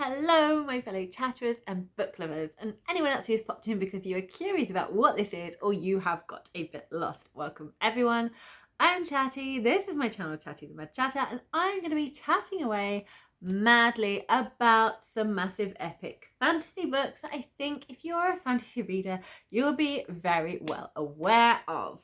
Hello, my fellow chatterers and book lovers, and anyone else who's popped in because you are curious about what this is or you have got a bit lost. Welcome, everyone. I'm Chatty. This is my channel, Chatty the Mad Chatter, and I'm going to be chatting away madly about some massive epic fantasy books that I think if you're a fantasy reader, you'll be very well aware of.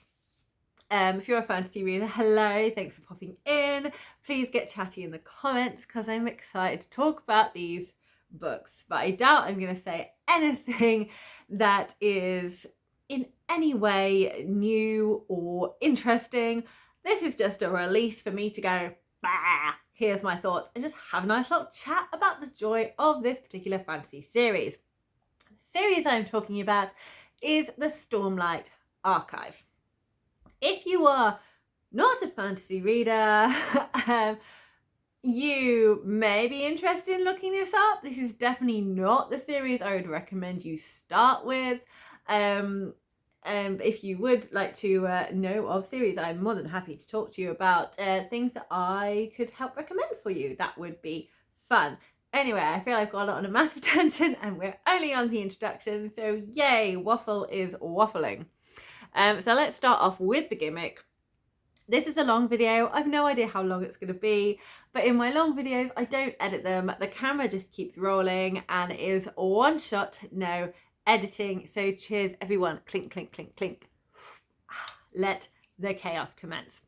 If you're a fantasy reader, hello, thanks for popping in. Please get chatty in the comments because I'm excited to talk about these books. But I doubt I'm going to say anything that is in any way new or interesting. This is just a release for me to go, bah, here's my thoughts, and just have a nice little chat about the joy of this particular fantasy series. The series I'm talking about is the Stormlight Archive. If you are not a fantasy reader, you may be interested in looking this up. This is definitely not the series I would recommend you start with. If you would like to know of series, I'm more than happy to talk to you about things that I could help recommend for you. That would be fun. Anyway, I feel I've gone on a massive tangent and we're only on the introduction, so yay, Waffle is waffling. So let's start off with the gimmick. This is a long video. I've no idea how long it's going to be, but in my long videos, I don't edit them. The camera just keeps rolling and it is one shot, no editing. So cheers, everyone. Clink, clink, clink, clink. Let the chaos commence.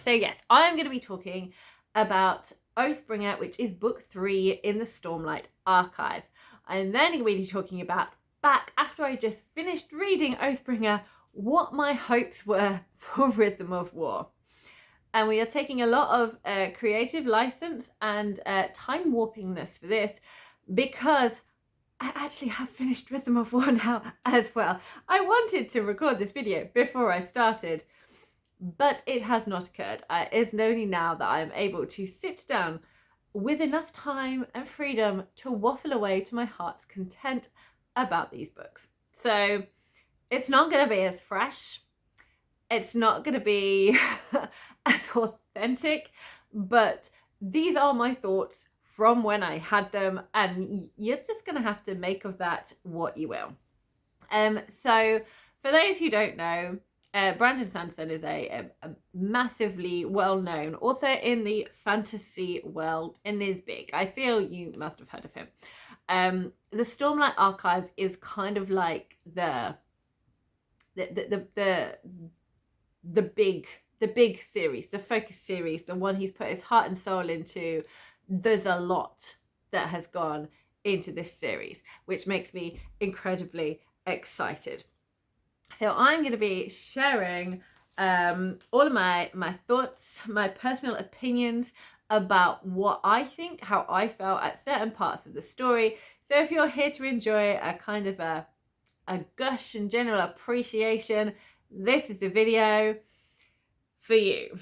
So yes, I'm going to be talking about Oathbringer, which is book 3 in the Stormlight Archive. I'm then going to be talking about, back after I just finished reading Oathbringer, what my hopes were for Rhythm of War. And we are taking a lot of creative license and time warpingness for this because I actually have finished Rhythm of War now as well. I wanted to record this video before I started, but it has not occurred. It's only now that I'm able to sit down with enough time and freedom to waffle away to my heart's content about these books. So it's not going to be as fresh. It's not going to be as authentic, but these are my thoughts from when I had them, and you're just going to have to make of that what you will. So for those who don't know, Brandon Sanderson is a massively well-known author in the fantasy world and is big. I feel you must have heard of him. The Stormlight Archive is kind of like the big series, the focus series, the one he's put his heart and soul into. There's a lot that has gone into this series, which makes me incredibly excited. So I'm going to be sharing all of my thoughts, my personal opinions about what I think, how I felt at certain parts of the story. So if you're here to enjoy a kind of a gush and general appreciation, this is the video for you.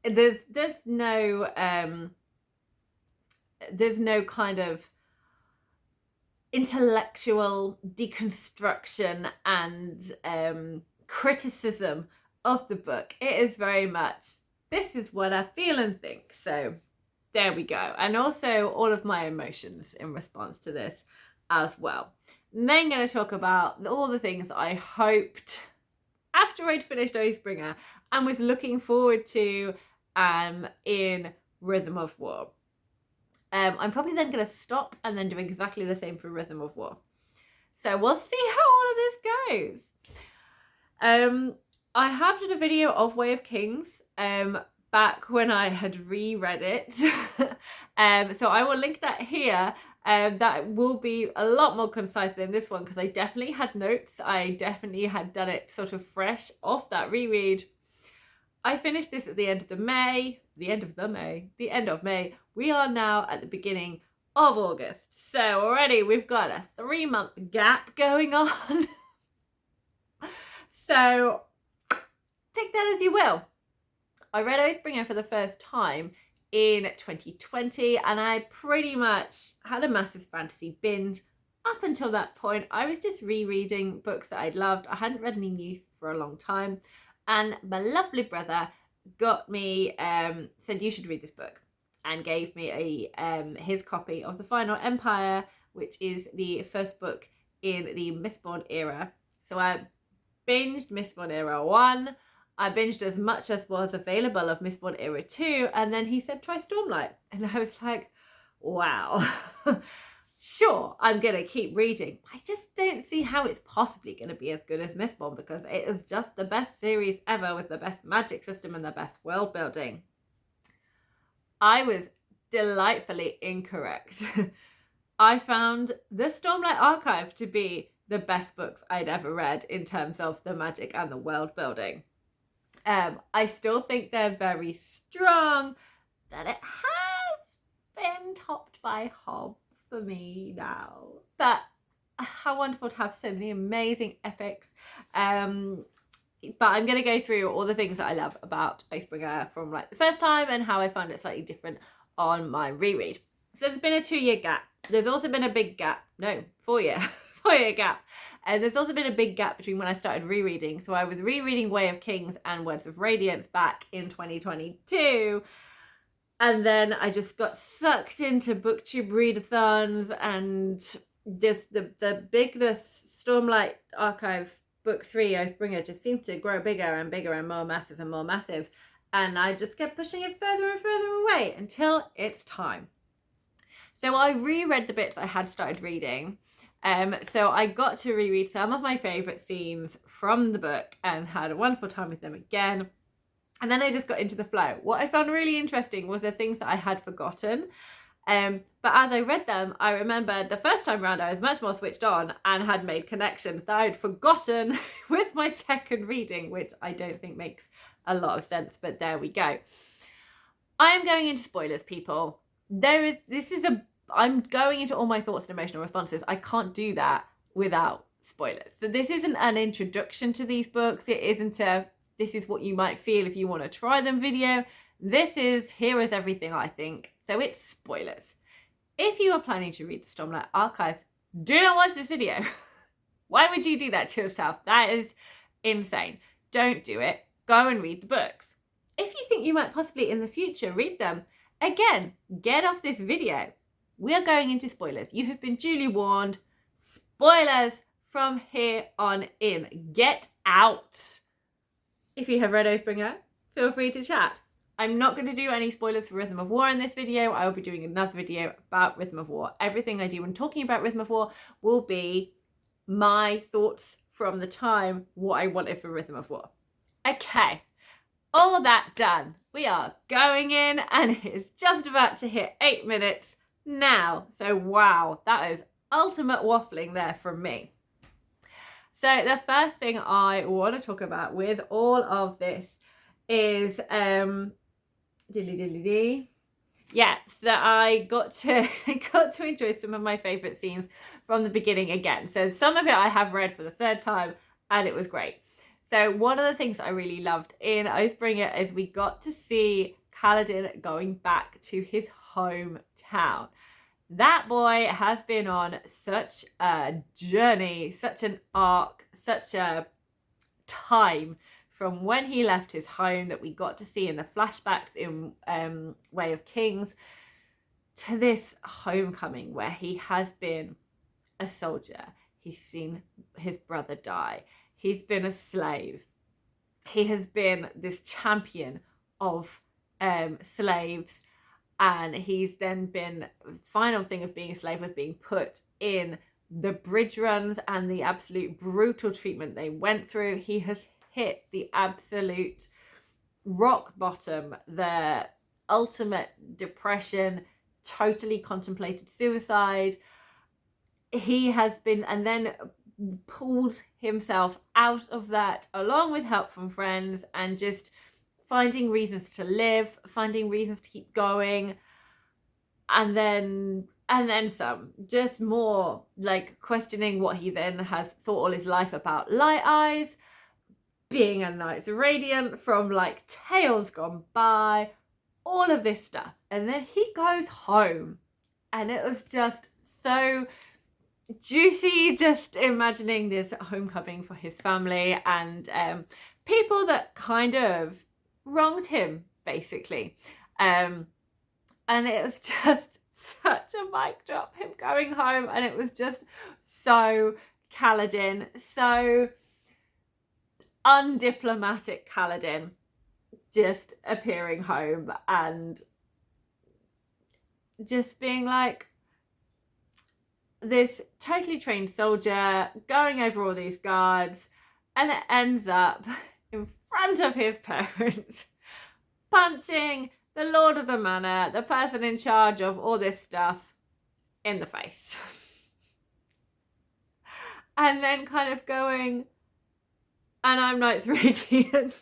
There's no kind of intellectual deconstruction and criticism of the book. It is very much, this is what I feel and think. So there we go. And also all of my emotions in response to this as well. And then I'm going to talk about all the things I hoped after I'd finished Oathbringer and was looking forward to in Rhythm of War. I'm probably then going to stop and then do exactly the same for Rhythm of War. So we'll see how all of this goes. I have done a video of Way of Kings back when I had reread it. So I will link that here. That will be a lot more concise than this one because I definitely had notes. I definitely had done it sort of fresh off that reread. I finished this at the end of May. We are now at the beginning of August. So already we've got a 3-month gap going on. So take that as you will. I read Oathbringer for the first time in 2020 and I pretty much had a massive fantasy binge. Up until that point, I was just rereading books that I'd loved. I hadn't read any new for a long time. And my lovely brother got me, said, you should read this book. and gave me his copy of The Final Empire, which is the first book in the Mistborn era. So I binged Mistborn era 1. I binged as much as was available of Mistborn era 2, and then he said try Stormlight, and I was like, wow. Sure, I'm going to keep reading. I just don't see how it's possibly going to be as good as Mistborn, because it is just the best series ever with the best magic system and the best world building. I was delightfully incorrect. I found the Stormlight Archive to be the best books I'd ever read in terms of the magic and the world building. I still think they're very strong, that it has been topped by Hobbs for me now. But how wonderful to have so many amazing epics. But I'm going to go through all the things that I love about Oathbringer from like the first time and how I found it slightly different on my reread. So there's been a 2-year gap. There's also been a big gap. No, 4-year gap. And there's also been a big gap between when I started rereading. So I was rereading Way of Kings and Words of Radiance back in 2022. And then I just got sucked into booktube readathons, and this the bigness Stormlight Archive book 3 Oathbringer just seemed to grow bigger and bigger and more massive and more massive. And I just kept pushing it further and further away until it's time. So I reread the bits I had started reading. So I got to reread some of my favourite scenes from the book and had a wonderful time with them again. And then I just got into the flow. What I found really interesting was the things that I had forgotten. But as I read them, I remembered the first time round I was much more switched on and had made connections that I had forgotten with my second reading, which I don't think makes a lot of sense, but there we go. I am going into spoilers, people. I'm going into all my thoughts and emotional responses. I can't do that without spoilers. So this isn't an introduction to these books. It isn't a, this is what you might feel if you want to try them video. This is, here is everything I think. So it's spoilers. If you are planning to read the Stormlight Archive, do not watch this video. Why would you do that to yourself? That is insane. Don't do it. Go and read the books. If you think you might possibly in the future read them, again, get off this video. We are going into spoilers. You have been duly warned. Spoilers from here on in. Get out. If you have read Oathbringer, feel free to chat. I'm not going to do any spoilers for Rhythm of War in this video. I will be doing another video about Rhythm of War. Everything I do when talking about Rhythm of War will be my thoughts from the time, what I wanted for Rhythm of War. Okay, all of that done. We are going in and it is just about to hit 8 minutes now. So wow, that is ultimate waffling there from me. So the first thing I want to talk about with all of this is yeah, so I got to enjoy some of my favourite scenes from the beginning again. So some of it I have read for the third time and it was great. So one of the things I really loved in Oathbringer is we got to see Kaladin going back to his hometown. That boy has been on such a journey, such an arc, such a time from when he left his home that we got to see in the flashbacks in Way of Kings to this homecoming where he has been a soldier. He's seen his brother die. He's been a slave. He has been this champion of slaves. And he's then been, final thing of being a slave was being put in the bridge runs and the absolute brutal treatment they went through. He has hit the absolute rock bottom, the ultimate depression, totally contemplated suicide. He has been, and then pulled himself out of that along with help from friends and just finding reasons to live, finding reasons to keep going, and then some. Just more like questioning what he then has thought all his life about Light Eyes, being a Knights Radiant from like Tales Gone By, all of this stuff. And then he goes home and it was just so juicy, just imagining this homecoming for his family and people that kind of wronged him, basically. And And it was just such a mic drop, him going home, and it was just so Kaladin, so undiplomatic Kaladin, just appearing home and just being like this totally trained soldier going over all these guards, and it ends up in front of his parents punching the Lord of the Manor, the person in charge of all this stuff, in the face. And then kind of going, and I'm Knight Radiant.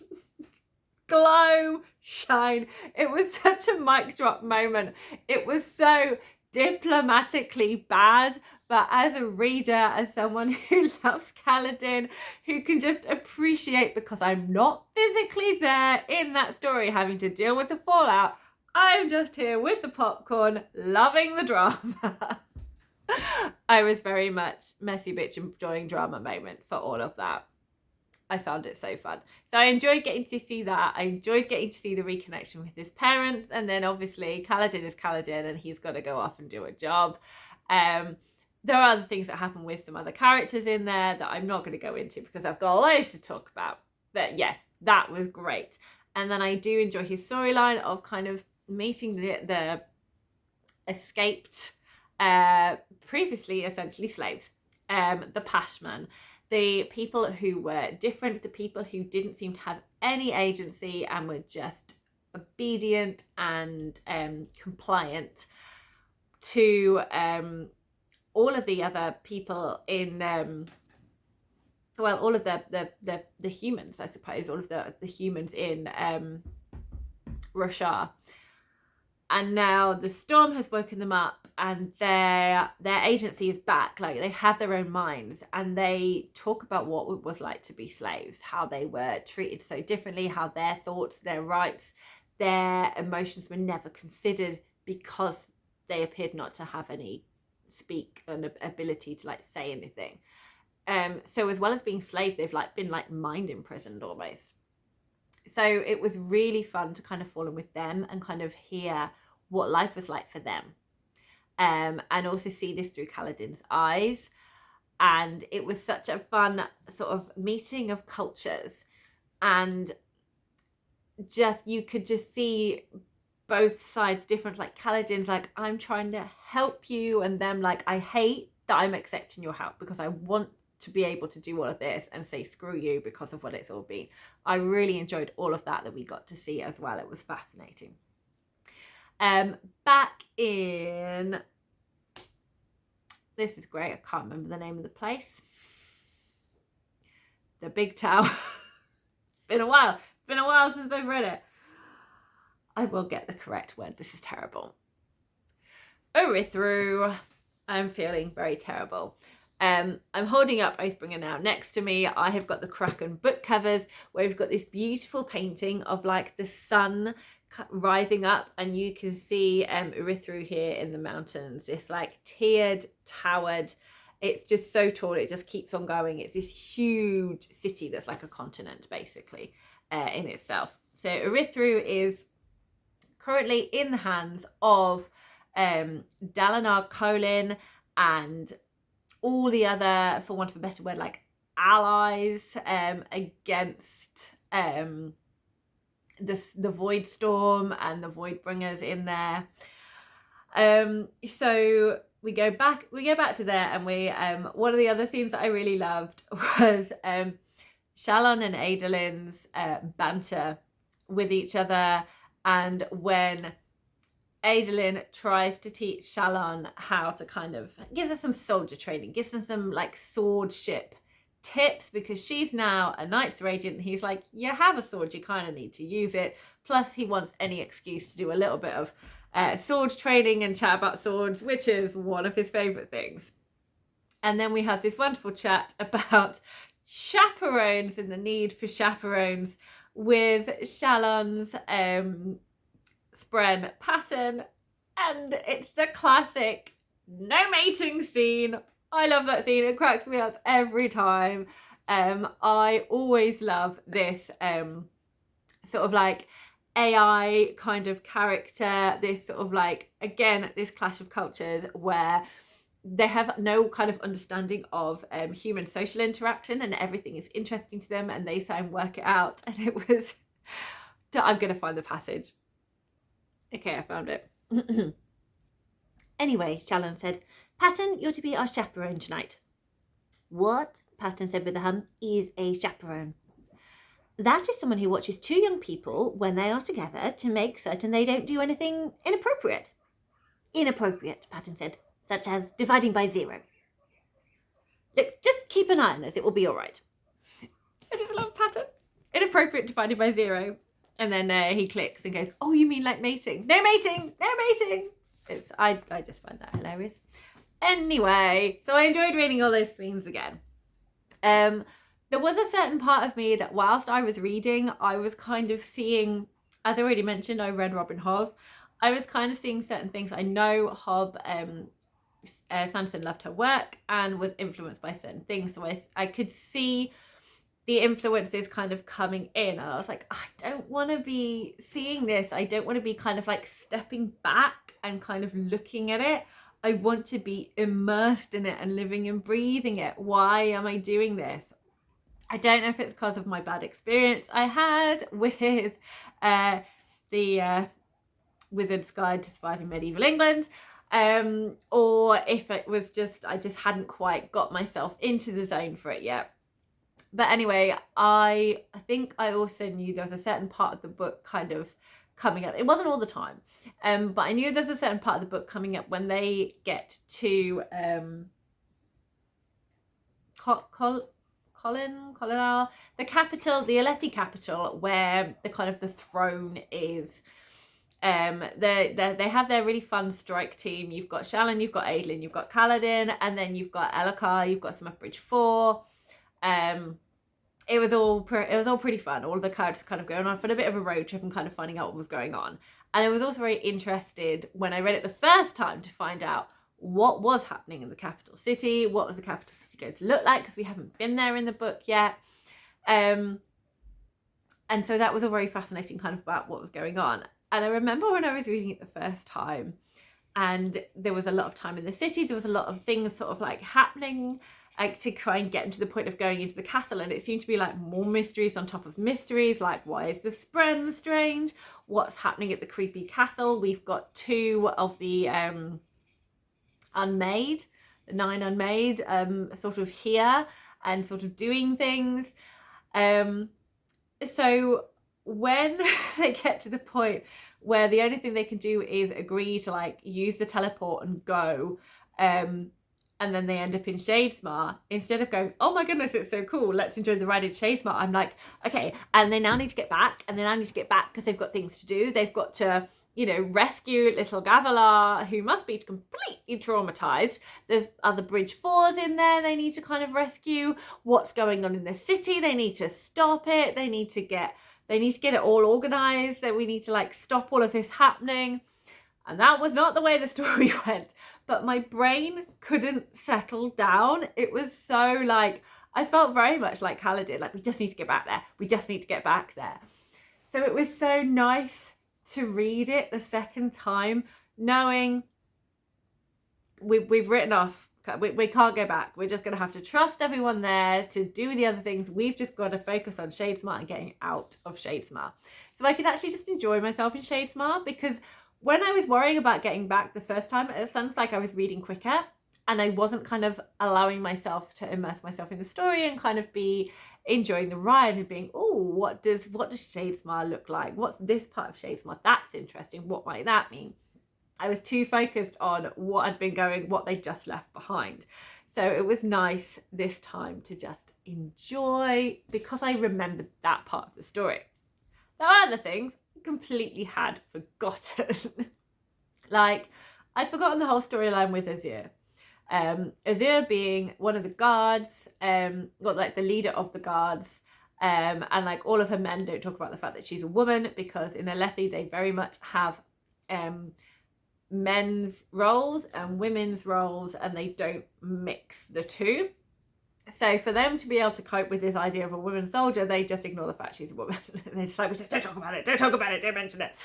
Glow, shine. It was such a mic drop moment. It was so diplomatically bad, but as a reader, as someone who loves Kaladin, who can just appreciate, because I'm not physically there in that story having to deal with the fallout, I'm just here with the popcorn, loving the drama. I was very much messy bitch enjoying drama moment for all of that. I found it so fun. So I enjoyed getting to see that. I enjoyed getting to see the reconnection with his parents. And then obviously Kaladin is Kaladin and he's got to go off and do a job. There are other things that happen with some other characters in there that I'm not going to go into because I've got loads to talk about. But yes, that was great. And then I do enjoy his storyline of kind of meeting the escaped, previously essentially slaves, the Pashman, the people who were different, the people who didn't seem to have any agency and were just obedient and compliant to all of the other people in, all of the humans, I suppose, all of the humans in Roshar. And now the storm has woken them up and their agency is back. Like, they have their own minds and they talk about what it was like to be slaves, how they were treated so differently, how their thoughts, their rights, their emotions were never considered because they appeared not to have any speak and ability to like say anything. So as well as being slave, they've like been like mind imprisoned almost. So it was really fun to kind of fall in with them and kind of hear what life was like for them. And also see this through Kaladin's eyes. And it was such a fun sort of meeting of cultures. And just, you could just see both sides different. Like Kaladin's like, I'm trying to help you. And them like, I hate that I'm accepting your help because I want to be able to do all of this and say screw you because of what it's all been. I really enjoyed all of that we got to see as well. It was fascinating. Back in, this is great, I can't remember the name of the place. The Big Tower. Been a while since I've read it. I will get the correct word, this is terrible. Orithru. I'm feeling very terrible. I'm holding up Oathbringer now. Next to me, I have got the Kraken book covers where we've got this beautiful painting of like the sun rising up, and you can see Orithru here in the mountains. It's like tiered, towered. It's just so tall. It just keeps on going. It's this huge city that's like a continent basically in itself. So Orithru is currently in the hands of Dalinar, Kholin, and all the other, for want of a better word, like allies against the Void Storm and the Voidbringers in there. So we go back to there, and we one of the other scenes that I really loved was Shalon and Adolin's banter with each other, and when Adolin tries to teach Shalon how to kind of, gives her some soldier training, gives them some like swordship tips because she's now a Knight's Radiant, and he's like, you have a sword, you kind of need to use it. Plus he wants any excuse to do a little bit of sword training and chat about swords, which is one of his favourite things. And then we had this wonderful chat about chaperones and the need for chaperones with Shalon's Spren pattern, and it's the classic no mating scene. I love that scene, it cracks me up every time. I always love this sort of like AI kind of character, this sort of like, again, this clash of cultures where they have no kind of understanding of human social interaction, and everything is interesting to them, and they try and work it out. And it was, I'm going to find the passage. Okay, I found it. Anyway, Shallan said, Patton, you're to be our chaperone tonight. What, Patton said with a hum, is a chaperone? That is someone who watches two young people when they are together to make certain they don't do anything inappropriate. Inappropriate, Patton said, such as dividing by 0. Look, just keep an eye on us, it will be all right. I just love Patton. Inappropriate divided by 0. And then he clicks and goes, oh, you mean like mating? No mating! No mating! I just find that hilarious. Anyway, so I enjoyed reading all those themes again. There was a certain part of me that whilst I was reading, I was kind of seeing, as I already mentioned, I read Robin Hobb. I was kind of seeing certain things. I know Hobb, Sanderson loved her work and was influenced by certain things. So I could see the influences kind of coming in. And I was like, I don't want to be seeing this. I don't want to be kind of like stepping back and kind of looking at it. I want to be immersed in it and living and breathing it. Why am I doing this? I don't know if it's because of my bad experience I had with the Wizard's Guide to Surviving Medieval England, or if it was just, I just hadn't quite got myself into the zone for it yet. But anyway, I think I also knew there was a certain part of the book kind of coming up. It wasn't all the time, but I knew there's a certain part of the book coming up when they get to Kohlinar, the capital, the Alethi capital, where the kind of the throne is. They have their really fun strike team. You've got Shallan, you've got Adolin, you've got Kaladin, and then you've got Elhokar, you've got some of Bridge 4. It was all pretty fun. All of the characters kind of going on for a bit of a road trip and kind of finding out what was going on. And I was also very interested when I read it the first time to find out what was happening in the capital city. What was the capital city going to look like? Because we haven't been there in the book yet. And so that was all very fascinating kind of about what was going on. And I remember when I was reading it the first time, and there was a lot of time in the city. There was a lot of things sort of like happening, like to try and get to the point of going into the castle, and it seemed to be like more mysteries on top of mysteries, like why is the Spren strange, what's happening at the creepy castle. We've got 2 of the unmade, the 9 unmade, sort of here and sort of doing things. So when they get to the point where the only thing they can do is agree to like use the teleport and go, and then they end up in Shadesmar, instead of going, oh my goodness, it's so cool, let's enjoy the ride in Shadesmar, I'm like, okay, and they now need to get back, and they now need to get back because they've got things to do. They've got to, you know, rescue little Gavilar, who must be completely traumatized. There's other Bridge 4s in there they need to kind of rescue. What's going on in the city? They need to stop it. They need to get it all organized. That we need to like stop all of this happening. And that was not the way the story went. But my brain couldn't settle down. It was so like, I felt very much like Kaladin, like we just need to get back there. We just need to get back there. So it was so nice to read it the second time, knowing we've written off, we can't go back. We're just going to have to trust everyone there to do the other things. We've just got to focus on Shadesmar and getting out of Shadesmar. So I could actually just enjoy myself in Shadesmar, because when I was worrying about getting back the first time, it sounded like I was reading quicker and I wasn't kind of allowing myself to immerse myself in the story and kind of be enjoying the ride and being, oh, what does Shadesmar look like? What's this part of Shadesmar? That's interesting. What might that mean? I was too focused on what had been going, what they just left behind. So it was nice this time to just enjoy, because I remembered that part of the story. There are other things I completely had forgotten. Like, I'd forgotten the whole storyline with Azure. Azure being one of the guards, like the leader of the guards, and like all of her men don't talk about the fact that she's a woman, because in Alethi they very much have men's roles and women's roles, and they don't mix the two. So for them to be able to cope with this idea of a woman soldier, they just ignore the fact she's a woman. They just like, we just don't talk about it, don't mention it.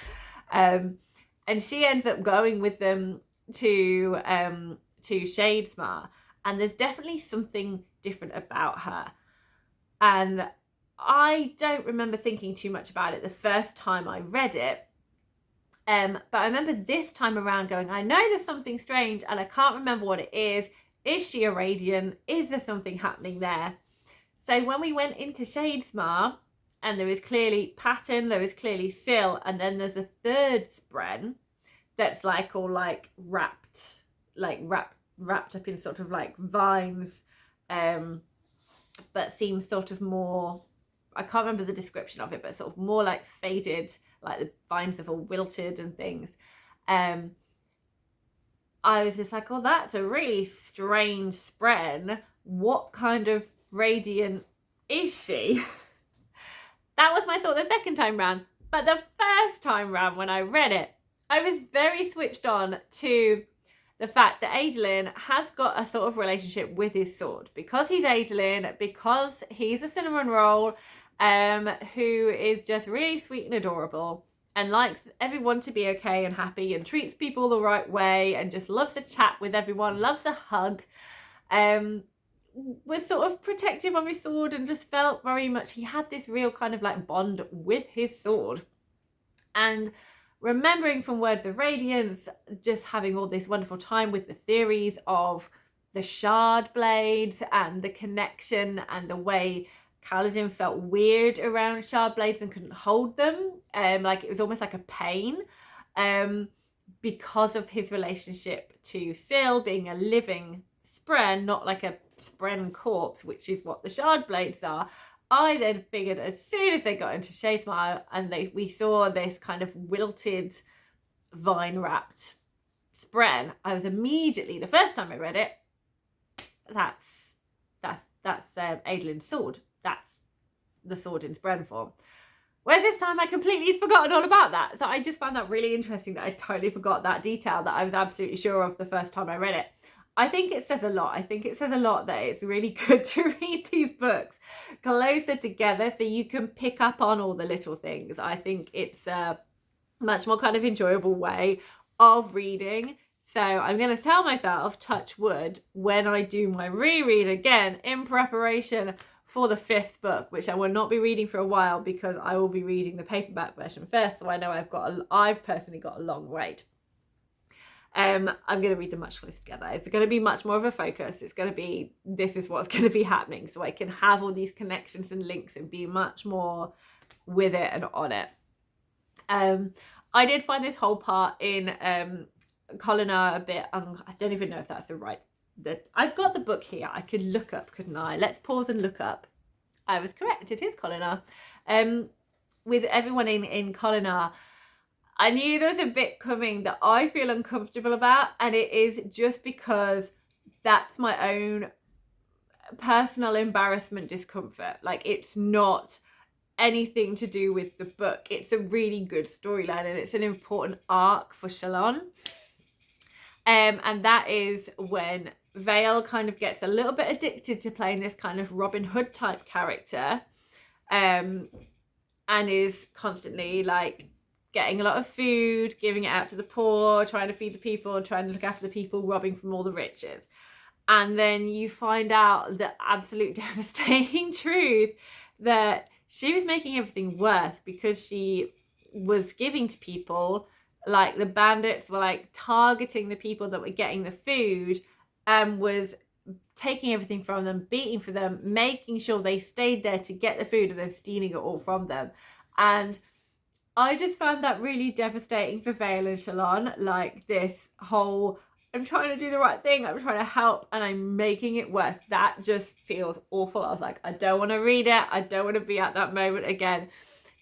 And she ends up going with them to Shadesmar, and there's definitely something different about her. And I don't remember thinking too much about it the first time I read it. But I remember this time around going, I know there's something strange and I can't remember what it is. Is she a Radiant? Is there something happening there? So when we went into Shadesmar, and there was clearly Patton, there was clearly Syl, and then there's a third Spren that's like all like wrapped up in sort of like vines, but seems sort of more, I can't remember the description of it, but sort of more like faded, like the vines have all wilted and things. I was just like, oh, that's a really strange Spren. What kind of Radiant is she? That was my thought the second time round. But the first time round when I read it, I was very switched on to the fact that Adolin has got a sort of relationship with his sword. Because he's Adolin, because he's a cinnamon roll, who is just really sweet and adorable and likes everyone to be okay and happy and treats people the right way and just loves to chat with everyone, loves a hug, was sort of protective of his sword and just felt very much he had this real kind of like bond with his sword. And remembering from Words of Radiance, just having all this wonderful time with the theories of the Shardblades and the connection and the way Kaladin felt weird around Shardblades and couldn't hold them. Like it was almost like a pain, because of his relationship to Syl being a living Spren, not like a Spren corpse, which is what the Shardblades are. I then figured as soon as they got into Shadesmar and we saw this kind of wilted, vine-wrapped Spren, I was immediately, the first time I read it, that's Adolin's sword. That's the sword in Spren form. Whereas this time I completely had forgotten all about that. So I just found that really interesting that I totally forgot that detail that I was absolutely sure of the first time I read it. I think it says a lot. I think it says a lot that it's really good to read these books closer together so you can pick up on all the little things. I think it's a much more kind of enjoyable way of reading. So I'm going to tell myself, touch wood, when I do my reread again in preparation for the 5th book, which I will not be reading for a while because I will be reading the paperback version first. So I know I've personally got a long wait. I'm going to read them much closer together. It's going to be much more of a focus. It's going to be, this is what's going to be happening. So I can have all these connections and links and be much more with it and on it. I did find this whole part in Kohlinar a bit, I don't even know if that's the right, I've got the book here. I could look up, couldn't I? Let's pause and look up. I was correct. It is Kohlinar. With everyone in Kohlinar, I knew there was a bit coming that I feel uncomfortable about, and it is just because that's my own personal embarrassment, discomfort. Like, it's not anything to do with the book. It's a really good storyline and it's an important arc for Shalon. And that is when Vale kind of gets a little bit addicted to playing this kind of Robin Hood type character, and is constantly like getting a lot of food, giving it out to the poor, trying to feed the people, trying to look after the people, robbing from all the riches. And then you find out the absolute devastating truth that she was making everything worse because she was giving to people, like the bandits were like targeting the people that were getting the food, and was taking everything from them, beating for them, making sure they stayed there to get the food, and then stealing it all from them. And I just found that really devastating for Vale and Shalon, like this whole, I'm trying to do the right thing, I'm trying to help, and I'm making it worse. That just feels awful. I was like, I don't want to read it. I don't want to be at that moment again.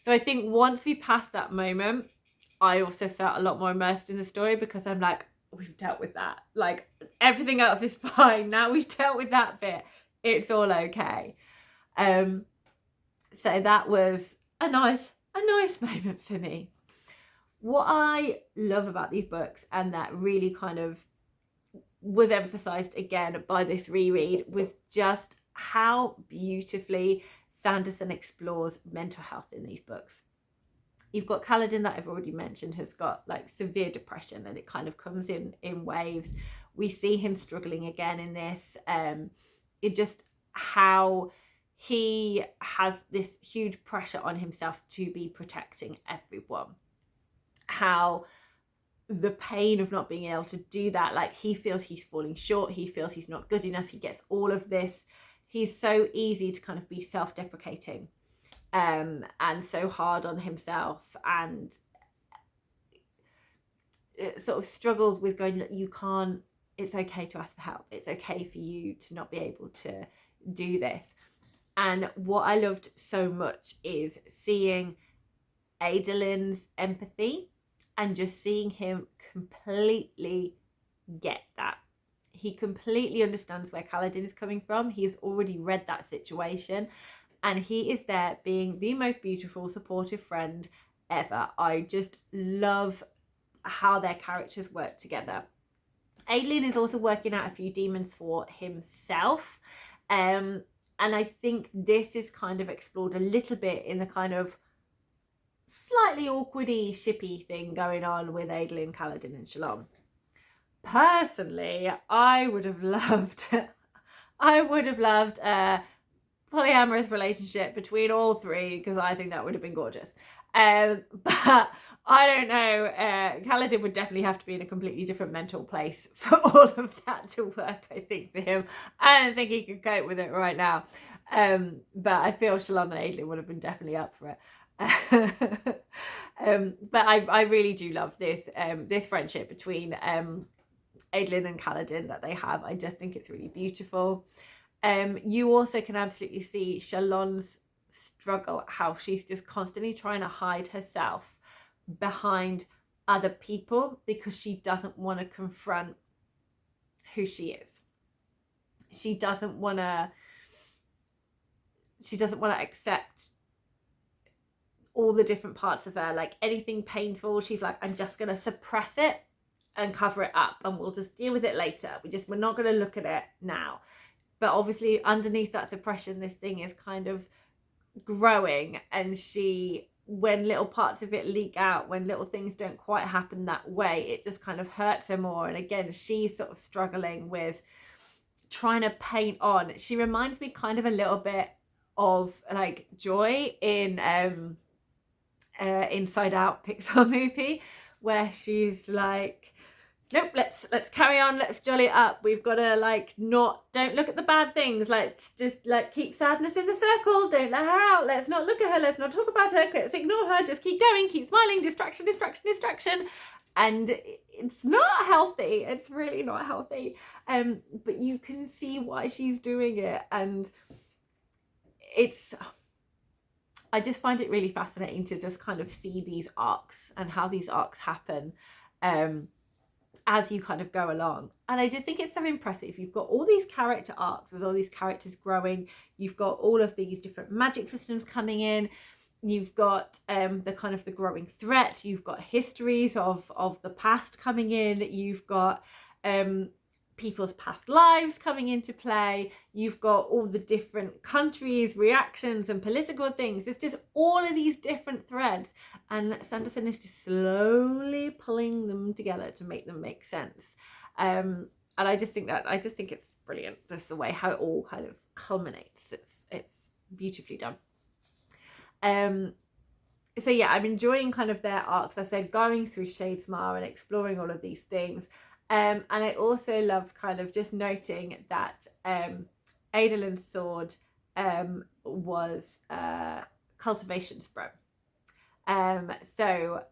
So I think once we passed that moment, I also felt a lot more immersed in the story because I'm like, we've dealt with that. Like, everything else is fine. Now we've dealt with that bit. It's all okay. So that was a nice moment for me. What I love about these books, and that really kind of was emphasized again by this reread, was just how beautifully Sanderson explores mental health in these books. You've got Kaladin, that I've already mentioned, has got like severe depression, and it kind of comes in waves. We see him struggling again in this. It just how he has this huge pressure on himself to be protecting everyone. How the pain of not being able to do that, like he feels he's falling short, he feels he's not good enough, he gets all of this. He's so easy to kind of be self-deprecating. And so hard on himself, and it sort of struggles with going, you can't, it's okay to ask for help, it's okay for you to not be able to do this. And what I loved so much is seeing Adolin's empathy and just seeing him completely get that. He completely understands where Kaladin is coming from. He's already read that situation, and he is there being the most beautiful, supportive friend ever. I just love how their characters work together. Adolin is also working out a few demons for himself. And I think this is kind of explored a little bit in the kind of slightly awkwardy, shippy thing going on with Adolin, Kaladin and Shalom. Personally, I would have loved a polyamorous relationship between all three, because I think that would have been gorgeous. But I don't know, Kaladin would definitely have to be in a completely different mental place for all of that to work, I think, for him. I don't think he could cope with it right now. But I feel Shalom and Adolin would have been definitely up for it. But I really do love this friendship between Adolin and Kaladin that they have. I just think it's really beautiful. You also can absolutely see Shalon's struggle, how she's just constantly trying to hide herself behind other people because she doesn't want to confront who she is. She doesn't want to accept all the different parts of her, like anything painful, she's like, I'm just going to suppress it and cover it up, and we'll just deal with it later. We're not going to look at it now. But obviously underneath that suppression, this thing is kind of growing, and when little parts of it leak out, when little things don't quite happen that way, it just kind of hurts her more. And again, she's sort of struggling with trying to paint on. She reminds me kind of a little bit of like Joy in Inside Out Pixar movie, where she's like, nope, let's carry on, let's jolly it up. We've got to don't look at the bad things. Let's just keep sadness in the circle. Don't let her out. Let's not look at her. Let's not talk about her. Let's ignore her. Just keep going. Keep smiling. Distraction, distraction, distraction. And it's not healthy. It's really not healthy. But you can see why she's doing it, and I just find it really fascinating to just kind of see these arcs and how these arcs happen as you kind of go along. And I just think it's so impressive. You've got all these character arcs with all these characters growing. You've got all of these different magic systems coming in. You've got the kind of the growing threat. You've got histories of the past coming in. You've got people's past lives coming into play. You've got all the different countries, reactions and political things. It's just all of these different threads, and Sanderson is just slowly pulling them together to make them make sense. And I just think it's brilliant, just the way how it all kind of culminates. It's beautifully done. So yeah, I'm enjoying kind of their arcs. I said, going through Shadesmar and exploring all of these things. And I also loved kind of just noting that Adolin's sword was Cultivation Sprung. So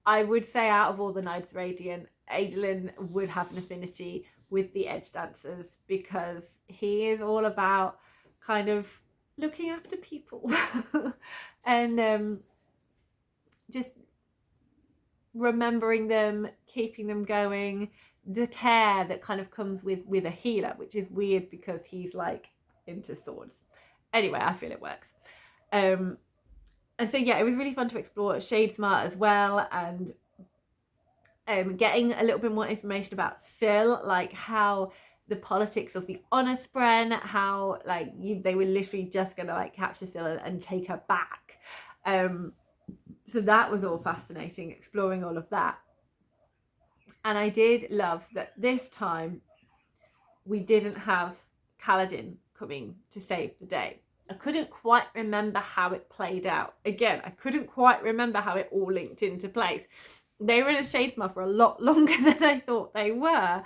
I would say out of all the Knights Radiant, Adolin would have an affinity with the Edge Dancers, because he is all about kind of looking after people and just remembering them, keeping them going, the care that kind of comes with a healer, which is weird because he's like into swords. Anyway, I feel it works. And so yeah, it was really fun to explore Shadesmar as well, and getting a little bit more information about Syl, like how the politics of the honor spren, how like they were literally just gonna like capture Scylla and take her back. So that was all fascinating, exploring all of that. And I did love that this time we didn't have Kaladin coming to save the day. I couldn't quite remember how it played out. Again, I couldn't quite remember how it all linked into place. They were in a Shadesmar for a lot longer than I thought they were.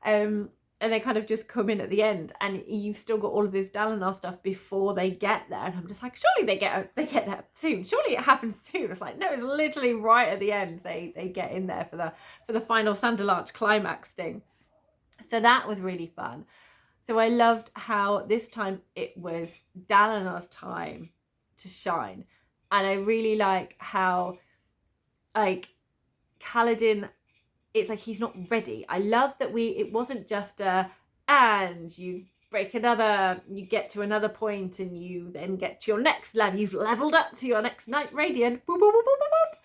And they kind of just come in at the end, and you've still got all of this Dalinar stuff before they get there. And I'm just like, surely they get there soon. Surely it happens soon. It's like, no, it's literally right at the end. They get in there for the final Sandalanche climax thing. So that was really fun. So I loved how this time it was Dalinar's time to shine. And I really like how, like, Kaladin, it's like he's not ready. I love that it wasn't just and you break another, you get to another point and you then get to your next level. You've leveled up to your next Knight Radiant. Boop, boop, boop, boop, boop.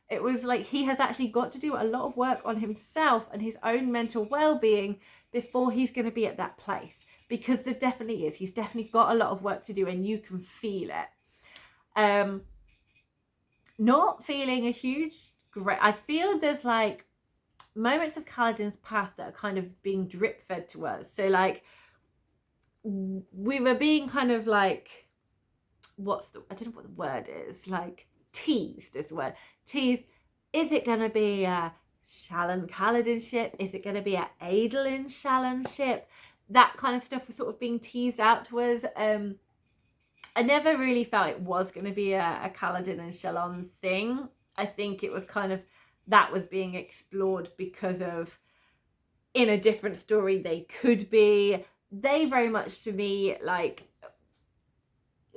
It was like he has actually got to do a lot of work on himself and his own mental well-being before he's going to be at that place. Because there definitely is. He's definitely got a lot of work to do and you can feel it. Not feeling a huge great... I feel there's like moments of Kaladin's past that are kind of being drip fed to us. So like we were being kind of like, I don't know what the word is, like teased is the word. Teased, is it going to be a Shallan Kaladin ship? Is it going to be a Adolin Shallan ship? That kind of stuff was sort of being teased out to us. I never really felt it was going to be a Kaladin and Shallan thing. I think it was kind of, that was being explored because of, in a different story they could be. They very much, to me, like,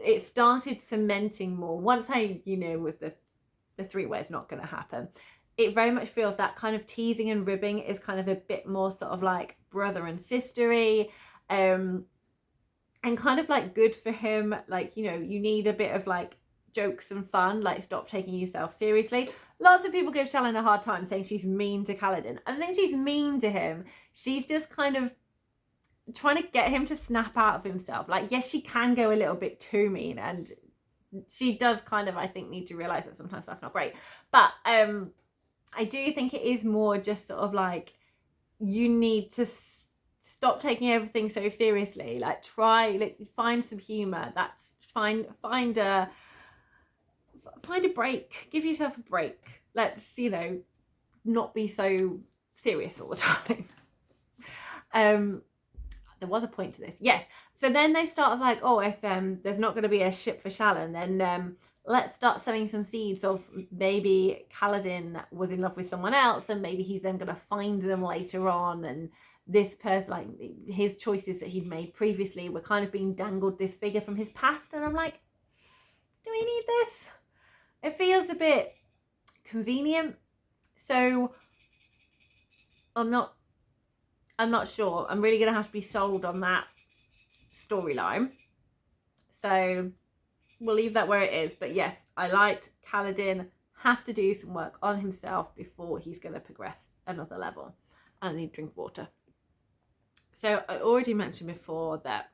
it started cementing more. Once I, was the three-way is not going to happen. It very much feels that kind of teasing and ribbing is kind of a bit more sort of like brother and sistery, and kind of like good for him. Like, you need a bit of like jokes and fun, like stop taking yourself seriously. Lots of people give Shallan a hard time saying she's mean to Kaladin. I don't think she's mean to him. She's just kind of trying to get him to snap out of himself. Like, yes, she can go a little bit too mean, and she does kind of, I think, need to realize that sometimes that's not great. But I do think it is more just sort of like, you need to stop taking everything so seriously. Like, find some humor. That's find a break. Give yourself a break. Let's, not be so serious all the time. There was a point to this. Yes. So then they start like, oh, if there's not going to be a ship for Shallan, then let's start sowing some seeds of maybe Kaladin was in love with someone else, and maybe he's then going to find them later on, and this person, like his choices that he'd made previously, were kind of being dangled this figure from his past. And I'm like, do we need this? It feels a bit convenient. So I'm not sure. I'm really going to have to be sold on that storyline. So we'll leave that where it is. But yes, I liked Kaladin has to do some work on himself before he's going to progress another level. I need to drink water. So I already mentioned before that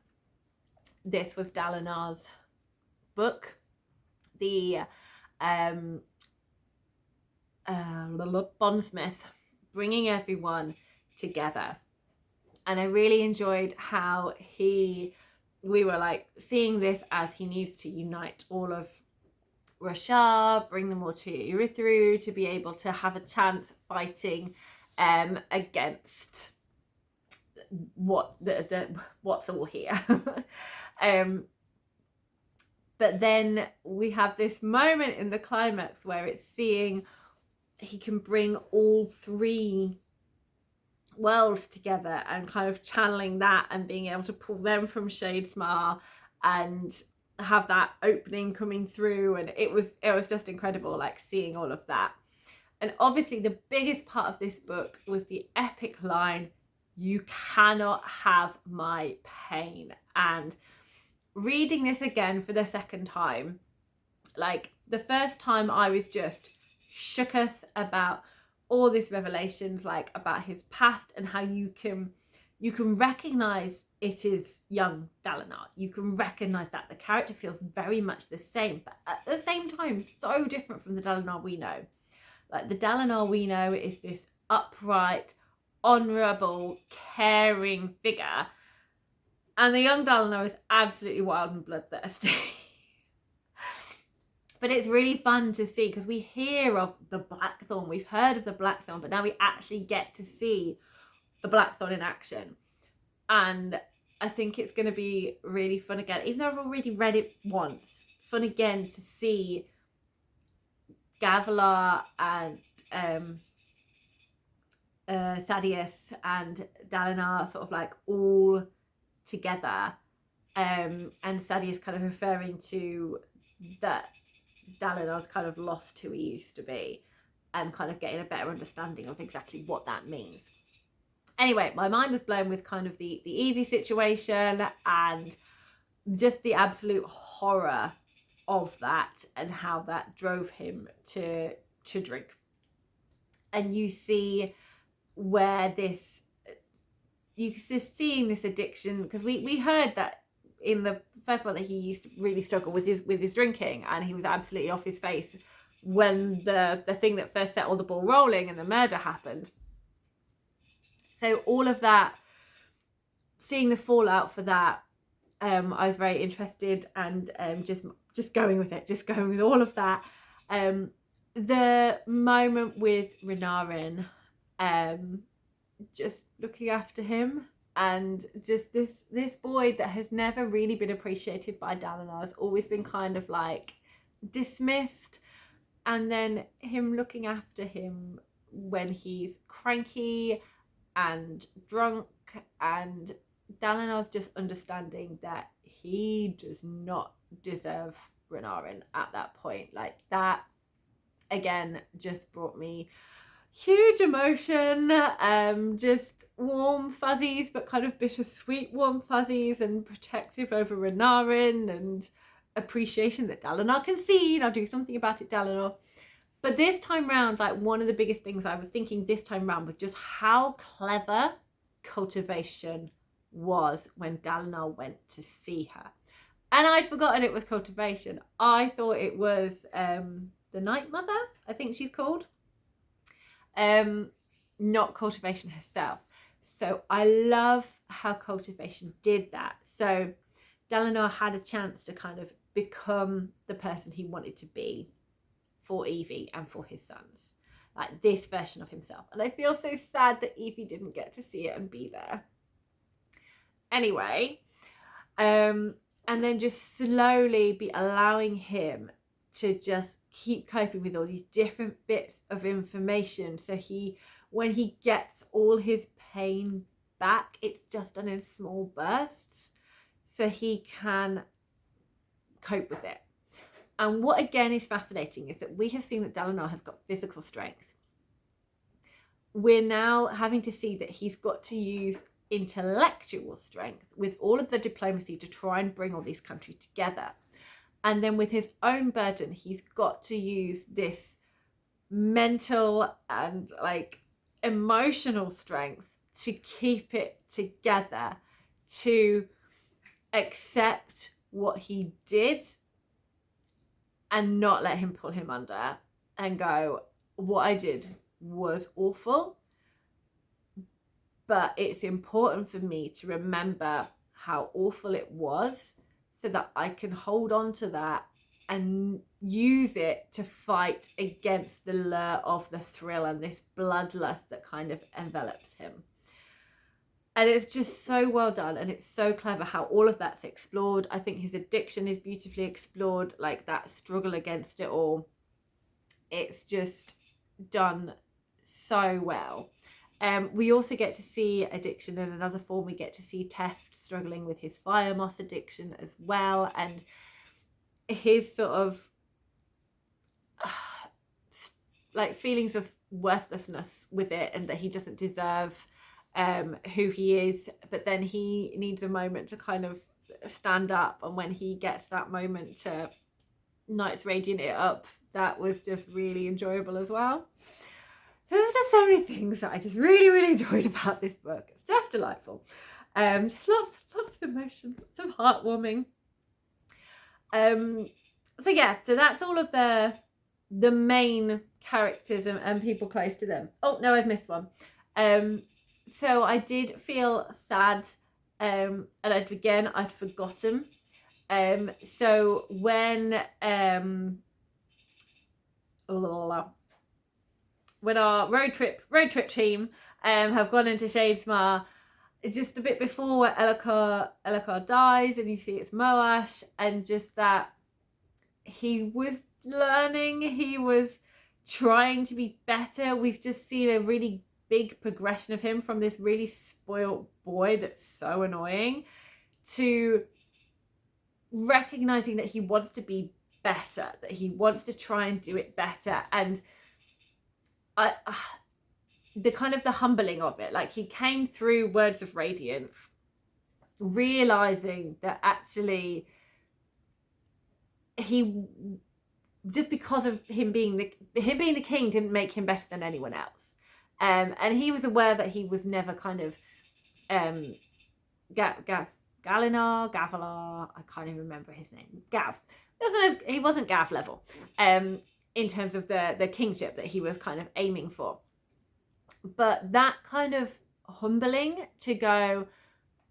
this was Dalinar's book. The bondsmith, bringing everyone together. And I really enjoyed how we were like seeing this as he needs to unite all of Roshar, bring them all to Urithiru to be able to have a chance fighting against what's all here. But then we have this moment in the climax where it's seeing he can bring all three worlds together and kind of channeling that and being able to pull them from Shadesmar and have that opening coming through. And it was just incredible, like seeing all of that. And obviously the biggest part of this book was the epic line, "You cannot have my pain." And reading this again for the second time, like the first time I was just shooketh about all these revelations, like about his past and how you can you can recognize it is young Dalinar. You can recognize that the character feels very much the same, but at the same time so different from the Dalinar we know. Like the Dalinar we know is this upright, honourable, caring figure, and the young Dalinar is absolutely wild and bloodthirsty. But it's really fun to see, because we hear of the Blackthorn, we've heard of the Blackthorn, but now we actually get to see the Blackthorn in action. And I think it's going to be really fun again, even though I've already read it once, fun again to see Gavilar and Sadeas and Dalinar sort of like all together, and Sadeas kind of referring to that Dalinar's kind of lost who he used to be, and kind of getting a better understanding of exactly what that means. Anyway, my mind was blown with kind of the Evie situation and just the absolute horror of that and how that drove him to drink. And you see where this, you just seeing this addiction, because we heard that in the first one that he used to really struggle with his drinking, and he was absolutely off his face when the thing that first set all the ball rolling and the murder happened. So all of that, seeing the fallout for that, I was very interested, and just going with it, just going with all of that. The moment with Renarin, just looking after him, and just this boy that has never really been appreciated by Dalinar, has always been kind of like dismissed, and then him looking after him when he's cranky and drunk, and Dalinar's just understanding that he does not deserve Renarin at that point. Like that again just brought me huge emotion, just warm fuzzies, but kind of bittersweet warm fuzzies, and protective over Renarin, and appreciation that Dalinar can see. Now do something about it, Dalinar. But this time round, like one of the biggest things I was thinking this time round was just how clever cultivation was when Dalinar went to see her. And I'd forgotten it was cultivation. I thought it was the Night Mother, I think she's called. Not cultivation herself. So I love how cultivation did that. So Dalinar had a chance to kind of become the person he wanted to be for Evie and for his sons, like this version of himself. And I feel so sad that Evie didn't get to see it and be there. Anyway, and then just slowly be allowing him to just keep coping with all these different bits of information. So when he gets all his pain back, it's just done in small bursts, so he can cope with it. And what again is fascinating is that we have seen that Dalinar has got physical strength. We're now having to see that he's got to use intellectual strength with all of the diplomacy to try and bring all these countries together. And then with his own burden, he's got to use this mental and like emotional strength to keep it together, to accept what he did and not let him pull him under, and go, what I did was awful, but it's important for me to remember how awful it was, so that I can hold on to that and use it to fight against the lure of the thrill and this bloodlust that kind of envelops him. And it's just so well done, and it's so clever how all of that's explored. I think his addiction is beautifully explored, like that struggle against it all. It's just done so well. We also get to see addiction in another form. We get to see Teft struggling with his fire moss addiction as well, and his sort of like feelings of worthlessness with it, and that he doesn't deserve who he is. But then he needs a moment to kind of stand up, and when he gets that moment to Night's Radiant it up, that was just really enjoyable as well. So there's just so many things that I just really, really enjoyed about this book. It's just delightful. Just lots of emotion, lots of heartwarming. So yeah, so that's all of the main characters and people close to them. Oh no, I've missed one. So I did feel sad, and I'd forgotten. So when our road trip team have gone into Shadesmar, just a bit before where Elhokar dies, and you see it's Moash, and just that he was learning, he was trying to be better. We've just seen a really big progression of him from this really spoiled boy that's so annoying to recognizing that he wants to be better, that he wants to try and do it better. And the kind of the humbling of it, like he came through Words of Radiance realizing that actually he, just because of him being the king didn't make him better than anyone else, and he was aware that he was never kind of Dalinar, Gavilar, I can't even remember his name, Gav. He wasn't Gav level in terms of the kingship that he was kind of aiming for. But that kind of humbling to go,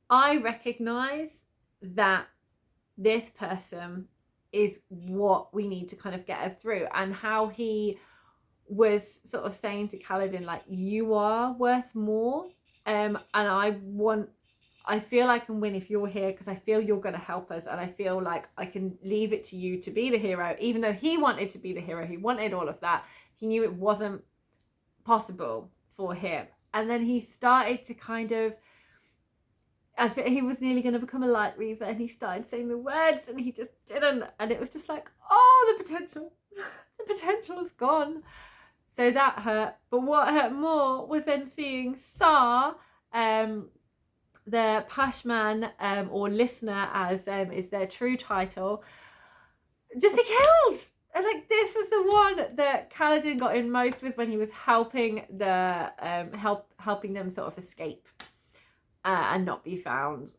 I recognize that this person is what we need to kind of get us through, and how he was sort of saying to Kaladin, like, you are worth more, and I feel I can win if you're here, because I feel you're going to help us, and I feel like I can leave it to you to be the hero. Even though he wanted to be the hero, he wanted all of that, he knew it wasn't possible for him. And then he started to kind of, I think he was nearly going to become a light reaver, and he started saying the words and he just didn't, and it was just like, oh, the potential is gone. So that hurt. But what hurt more was then seeing Sar, the Pashman, or listener, as is their true title, just be killed. And like, this was the one that Kaladin got in most with when he was helping helping them sort of escape and not be found.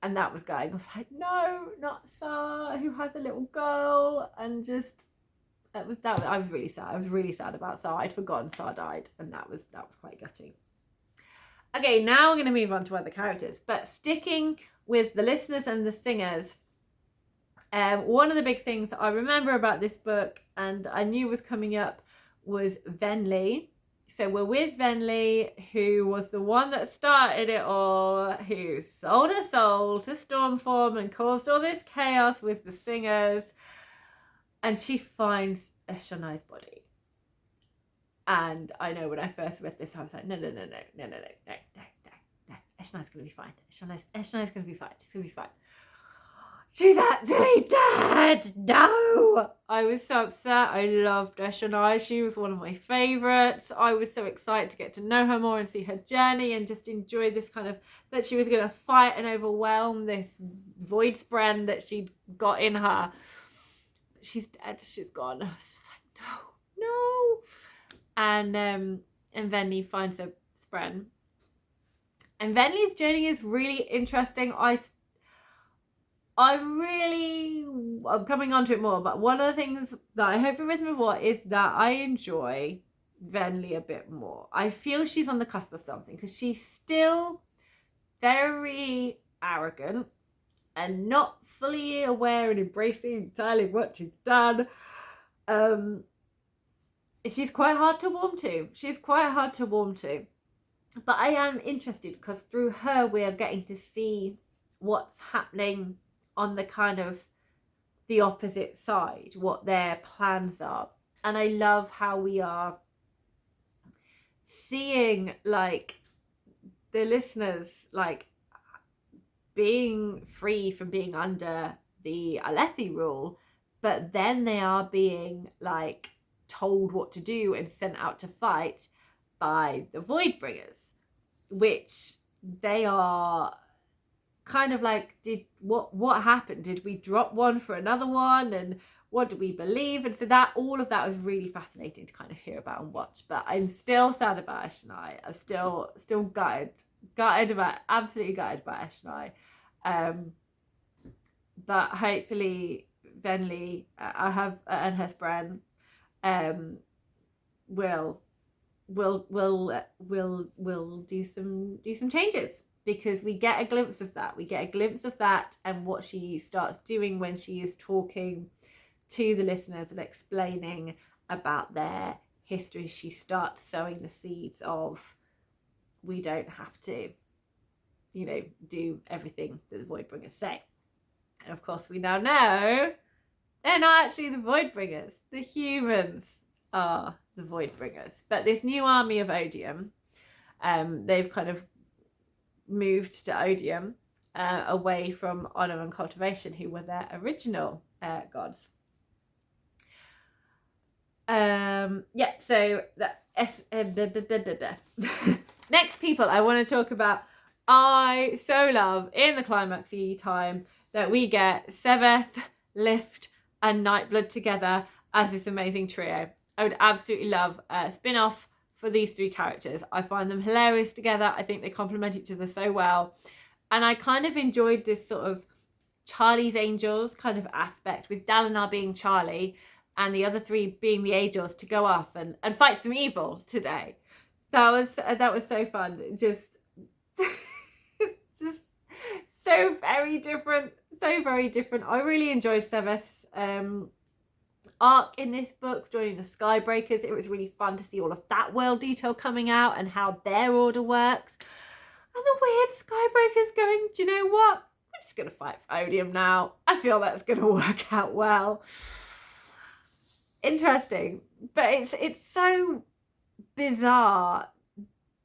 And that was going, I was like, no, not Sar, who has a little girl. And just, I was really sad. I was really sad about Sar. I'd forgotten Sar died, and that was quite gutting. Okay, now we're going to move on to other characters, but sticking with the listeners and the singers. One of the big things that I remember about this book, and I knew was coming up, was Venli. So we're with Venli, who was the one that started it all, who sold her soul to Stormform and caused all this chaos with the singers. And she finds Eshonai's body. And I know when I first read this, I was like, no. Eshonai's going to be fine. Eshonai's going to be fine. She's going to be fine. She's actually dead. No. I was so upset. I loved Eshonai. She was one of my favourites. I was so excited to get to know her more and see her journey and just enjoy this kind of, that she was going to fight and overwhelm this void spren that she'd got in her. She's dead. She's gone. I was like, no. And Venli finds a spren. And Venli's journey is really interesting. I'm coming on to it more, but one of the things that I hope you've written before is that I enjoy Venli a bit more. I feel she's on the cusp of something, because she's still very arrogant and not fully aware and embracing entirely what she's done. She's quite hard to warm to. But I am interested, because through her we are getting to see what's happening on the kind of the opposite side, what their plans are. And I love how we are seeing, like, the listeners, like, being free from being under the Alethi rule, but then they are being, like, told what to do and sent out to fight by the Voidbringers, which they are kind of like, what happened? Did we drop one for another one? And what do we believe? And so that all of that was really fascinating to kind of hear about and watch. But I'm still sad about Eshonai. I'm still gutted about, absolutely gutted about Eshonai. But hopefully Venli, I have, and Hesbren, will do some changes, because we get a glimpse of that. We get a glimpse of that and what she starts doing when she is talking to the listeners and explaining about their history. She starts sowing the seeds of, we don't have to, do everything that the Voidbringers say. And of course we now know they're not actually the Voidbringers. The humans are the Voidbringers. But this new army of Odium, they've kind of moved to Odium, away from Honor and Cultivation, who were their original gods. So next people I want to talk about. I so love in the climaxy time that we get Sveth, Lift, and Nightblood together as this amazing trio. I would absolutely love a spin-off for these three characters. I find them hilarious together. I think they complement each other so well. And I kind of enjoyed this sort of Charlie's Angels kind of aspect, with Dalinar being Charlie and the other three being the Angels, to go off and fight some evil today. That was so fun. Just so very different. I really enjoyed Sveth's arc in this book, joining the Skybreakers. It was really fun to see all of that world detail coming out and how their order works. And the weird Skybreakers going, do you know what? We're just going to fight for Odium now. I feel that's going to work out well. Interesting. But it's so bizarre,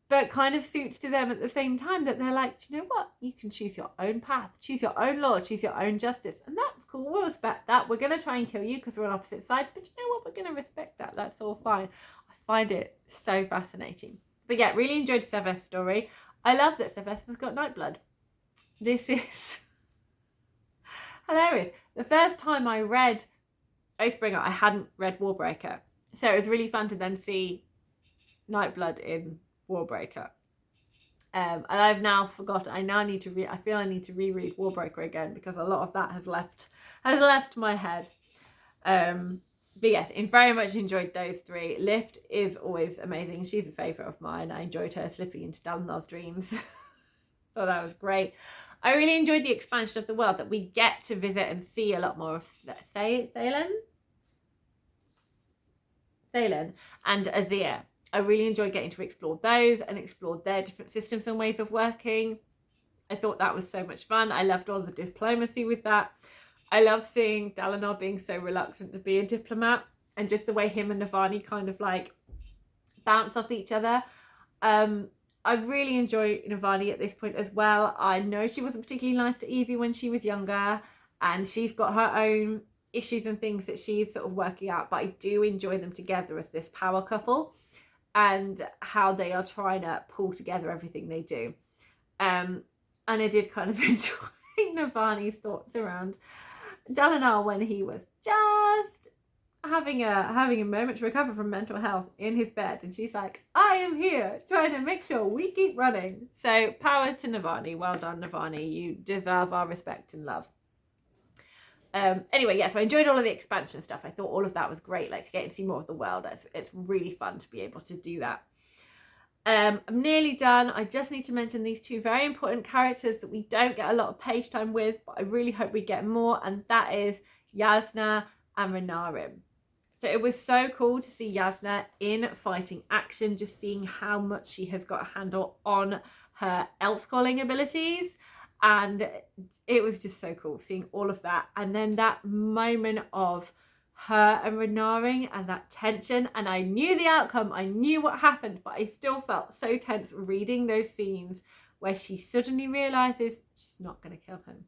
but kind of suits to them at the same time, that they're like, do you know what? You can choose your own path, choose your own law, choose your own justice. And that's cool. We'll respect that. We're going to try and kill you because we're on opposite sides. But you know what? We're going to respect that. That's all fine. I find it so fascinating. But yeah, really enjoyed Sveth's story. I love that Sveth has got Nightblood. This is hilarious. The first time I read Oathbringer, I hadn't read Warbreaker. So it was really fun to then see Nightblood in Warbreaker. And I've now forgotten. I feel I need to reread Warbreaker again, because a lot of that has left my head. But yes, very much enjoyed those three. Lift is always amazing. She's a favourite of mine. I enjoyed her slipping into Dalinar's dreams. Thought that was great. I really enjoyed the expansion of the world, that we get to visit and see a lot more of Thaylen and Azure. I really enjoyed getting to explore those and explore their different systems and ways of working. I thought that was so much fun. I loved all the diplomacy with that. I love seeing Dalinar being so reluctant to be a diplomat, and just the way him and Navani kind of like bounce off each other. I really enjoy Navani at this point as well. I know she wasn't particularly nice to Evie when she was younger, and she's got her own issues and things that she's sort of working out, but I do enjoy them together as this power couple and how they are trying to pull together everything they do. And I did kind of enjoy Navani's thoughts around Dalinar when he was just having a moment to recover from mental health in his bed, and she's like, I am here trying to make sure we keep running. So power to Navani. Well done, Navani. You deserve our respect and love. Anyway, so I enjoyed all of the expansion stuff. I thought all of that was great, like getting to see more of the world. It's really fun to be able to do that. I'm nearly done. I just need to mention these two very important characters that we don't get a lot of page time with, but I really hope we get more, and that is Jasnah and Renarin. So it was so cool to see Jasnah in fighting action, just seeing how much she has got a handle on her Elf Calling abilities. And it was just so cool seeing all of that. And then that moment of her and Renarin and that tension. And I knew the outcome. I knew what happened, but I still felt so tense reading those scenes where she suddenly realises she's not going to kill him.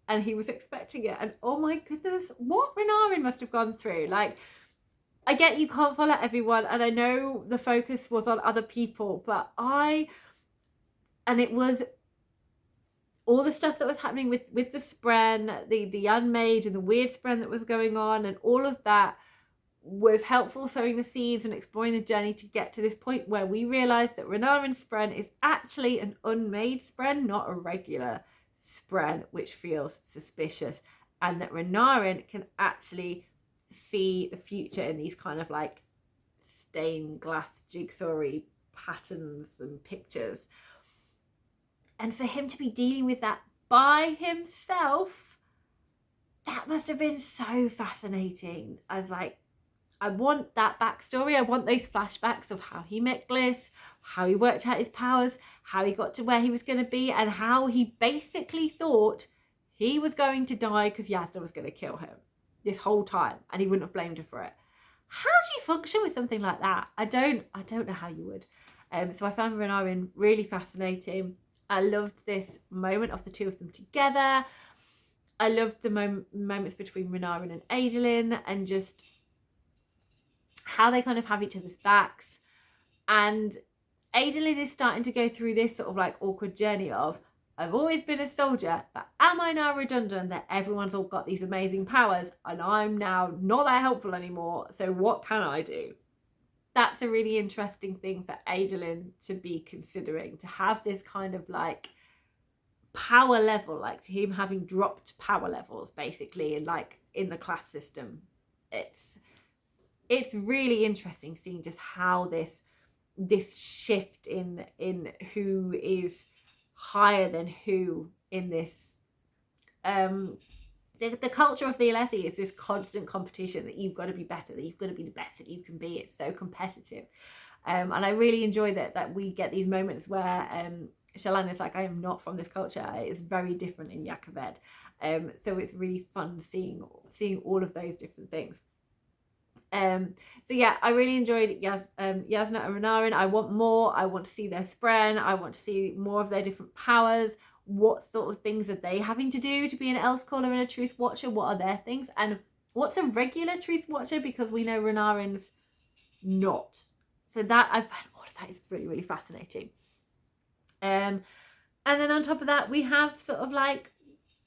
And he was expecting it. And oh my goodness, what Renarin must have gone through. Like, I get you can't follow everyone. And I know the focus was on other people. But all the stuff that was happening with the spren, the unmade and the weird spren that was going on, and all of that was helpful, sowing the seeds and exploring the journey to get to this point where we realised that Renarin's spren is actually an unmade spren, not a regular spren, which feels suspicious, and that Renarin can actually see the future in these kind of like stained glass jigsaw-y patterns and pictures. And for him to be dealing with that by himself, that must have been so fascinating. I was like, I want that backstory. I want those flashbacks of how he met Gliss, how he worked out his powers, how he got to where he was going to be, and how he basically thought he was going to die because Jasnah was going to kill him this whole time, and he wouldn't have blamed her for it. How do you function with something like that? I don't know how you would. So I found Renarin really fascinating. I loved this moment of the two of them together. I loved the moments between Renarin and Adolin, and just how they kind of have each other's backs. And Adolin is starting to go through this sort of like awkward journey of, I've always been a soldier, but am I now redundant that everyone's all got these amazing powers and I'm now not that helpful anymore, so what can I do? That's a really interesting thing for Adolin to be considering, to have this kind of like power level, like to him having dropped power levels basically, and like in the class system. It's really interesting seeing just how this shift in who is higher than who in this the culture of the Alethi is this constant competition, that you've got to be better, that you've got to be the best that you can be. It's so competitive, and I really enjoy that we get these moments where Shallan is like, I am not from this culture. It's very different in Yakaved, so it's really fun seeing all of those different things. So yeah, I really enjoyed Jasnah and Renarin. I want more. I want to see their spren. I want to see more of their different powers. What sort of things are they having to do to be an Elsecaller and a Truth Watcher? What are their things? And what's a regular Truth Watcher? Because we know Renarin's not. So that, I find all of that is really, really fascinating. And then on top of that, we have sort of like,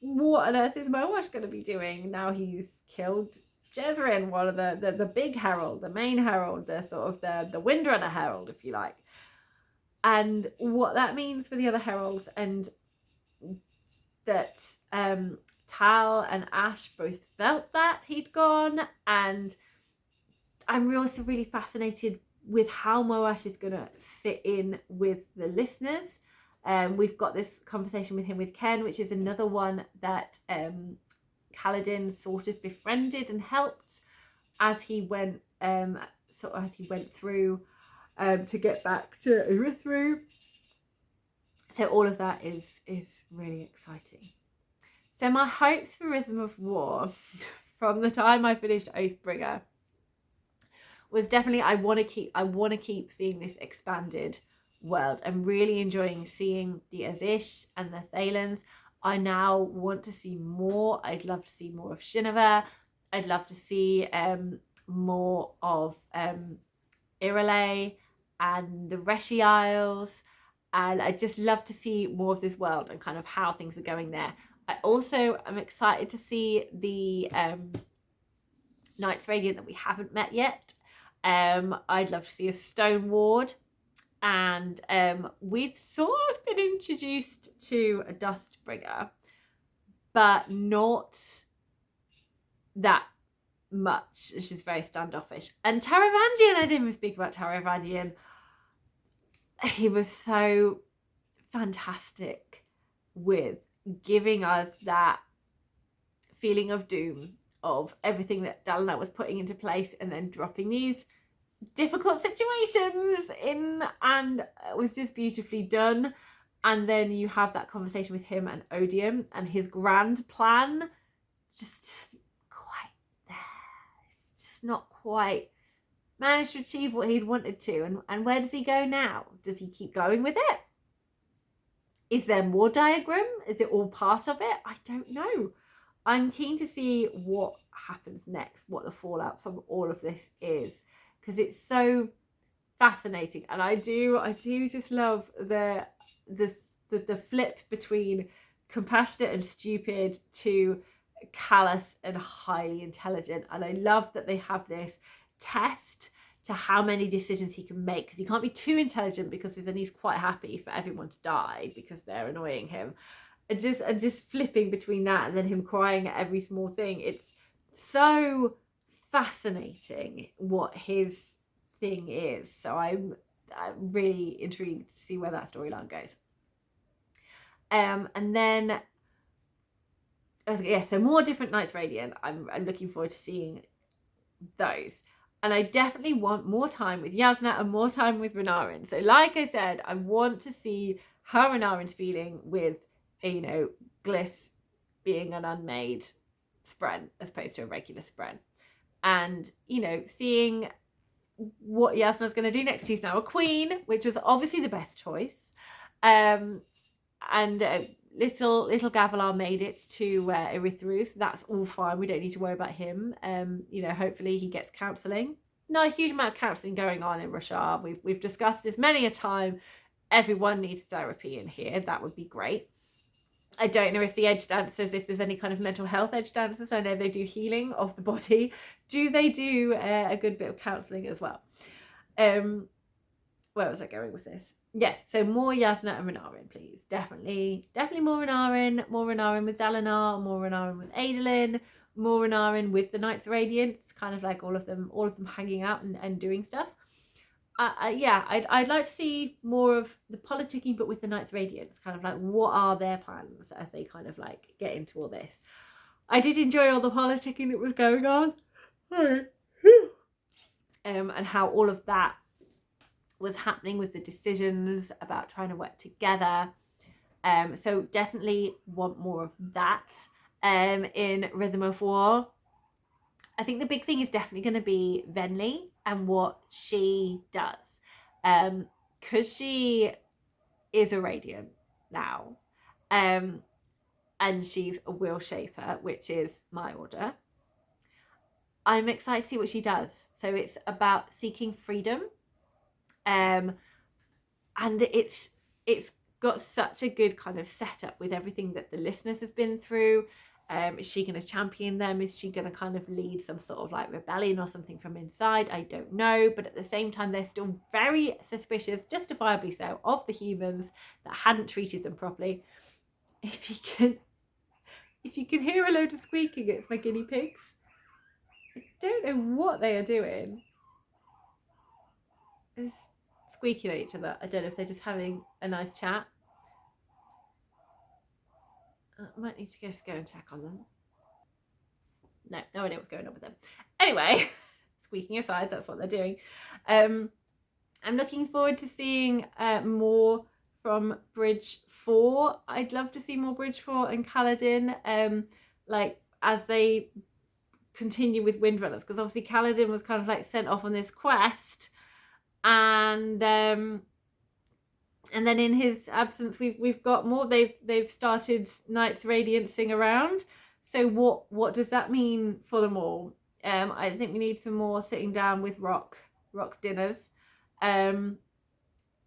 what on earth is Moash going to be doing now he's killed Jezrin, one of the big herald, the main herald, the sort of the Windrunner herald, if you like, and what that means for the other heralds, and that Tal and Ash both felt that he'd gone, and I'm also really fascinated with how Moash is going to fit in with the listeners. We've got this conversation with him with Ken, which is another one that Kaladin sort of befriended and helped as he went through to get back to Uruthru. So all of that is really exciting. So my hopes for Rhythm of War from the time I finished Oathbringer was definitely I want to keep seeing this expanded world. I'm really enjoying seeing the Azish and the Thalens. I now want to see more. I'd love to see more of Shinova. I'd love to see more of Irale and the Reshi Isles. And I just love to see more of this world and kind of how things are going there. I also am excited to see the Knights Radiant that we haven't met yet. I'd love to see a Stone Ward. And we've sort of been introduced to a Dustbringer, but not that much. It's just very standoffish. And Taravangian, I didn't even speak about Taravangian. He was so fantastic with giving us that feeling of doom of everything that Dalinar was putting into place, and then dropping these difficult situations in, and it was just beautifully done. And then you have that conversation with him and Odium, and his grand plan just quite there. It's just not quite managed to achieve what he'd wanted to. And where does he go now? Does he keep going with it? Is there more diagram? Is it all part of it? I don't know. I'm keen to see what happens next, what the fallout from all of this is, because it's so fascinating. And I do just love the flip between compassionate and stupid to callous and highly intelligent. And I love that they have this test to how many decisions he can make, because he can't be too intelligent, because then he's quite happy for everyone to die because they're annoying him. And just flipping between that and then him crying at every small thing. It's so fascinating what his thing is. So I'm really intrigued to see where that storyline goes. And then so more different Knights Radiant. I'm looking forward to seeing those. And I definitely want more time with Jasnah and more time with Renarin. So like I said, I want to see how Renarin's feeling with, you know, Gliss being an unmade Spren as opposed to a regular Spren. And, you know, seeing what Jasnah's going to do next. She's now a queen, which was obviously the best choice. And little Gavilar made it to Erythru, so that's all fine. We don't need to worry about him. You know, hopefully he gets counselling. Not a huge amount of counselling going on in Roshar. We've discussed this many a time. Everyone needs therapy in here. That would be great. I don't know if the edge dancers, if there's any kind of mental health edge dancers. I know they do healing of the body. Do they do a good bit of counselling as well? Where was I going with this? Yes, so more Jasnah and Renarin, please. Definitely more Renarin. More Renarin with Dalinar. More Renarin with Adolin. More Renarin with the Knights Radiant. It's kind of like all of them hanging out and doing stuff. Yeah, I'd like to see more of the politicking, but with the Knights Radiant. It's kind of like, what are their plans as they kind of like get into all this? I did enjoy all the politicking that was going on. And how all of that was happening with the decisions about trying to work together. So definitely want more of that in Rhythm of War. I think the big thing is definitely going to be Venli and what she does. Because she is a Radiant now. And she's a Will Shaper, which is my order. I'm excited to see what she does. So it's about seeking freedom. And it's got such a good kind of setup with everything that the listeners have been through. Is she going to champion them? Is she going to kind of lead some sort of like rebellion or something from inside? I don't know. But at the same time, they're still very suspicious, justifiably so, of the humans that hadn't treated them properly. If you can hear a load of squeaking, it's my guinea pigs. I don't know what they are doing. It's squeaking at each other. I don't know if they're just having a nice chat. I might need to go and check on them. No idea what's going on with them. Anyway, squeaking aside, that's what they're doing. I'm looking forward to seeing more from Bridge 4. I'd love to see more Bridge 4 and Kaladin, like as they continue with Windrunners, because obviously Kaladin was kind of like sent off on this quest, and then in his absence we've got more. They've started Knights Radiancing around. So what does that mean for them all? I think we need some more sitting down with Rock's dinners. And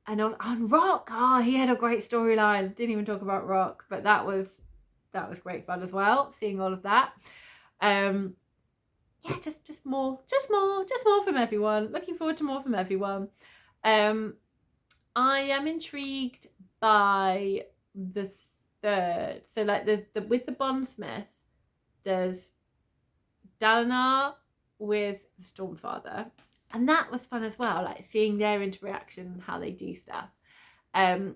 on Rock, he had a great storyline. Didn't even talk about Rock, but that was great fun as well, seeing all of that. Yeah, just more from everyone. Looking forward to more from everyone. I am intrigued by the third. So like there's with the Bondsmith, there's Dalinar with the Stormfather, and that was fun as well, like seeing their interaction and how they do stuff. And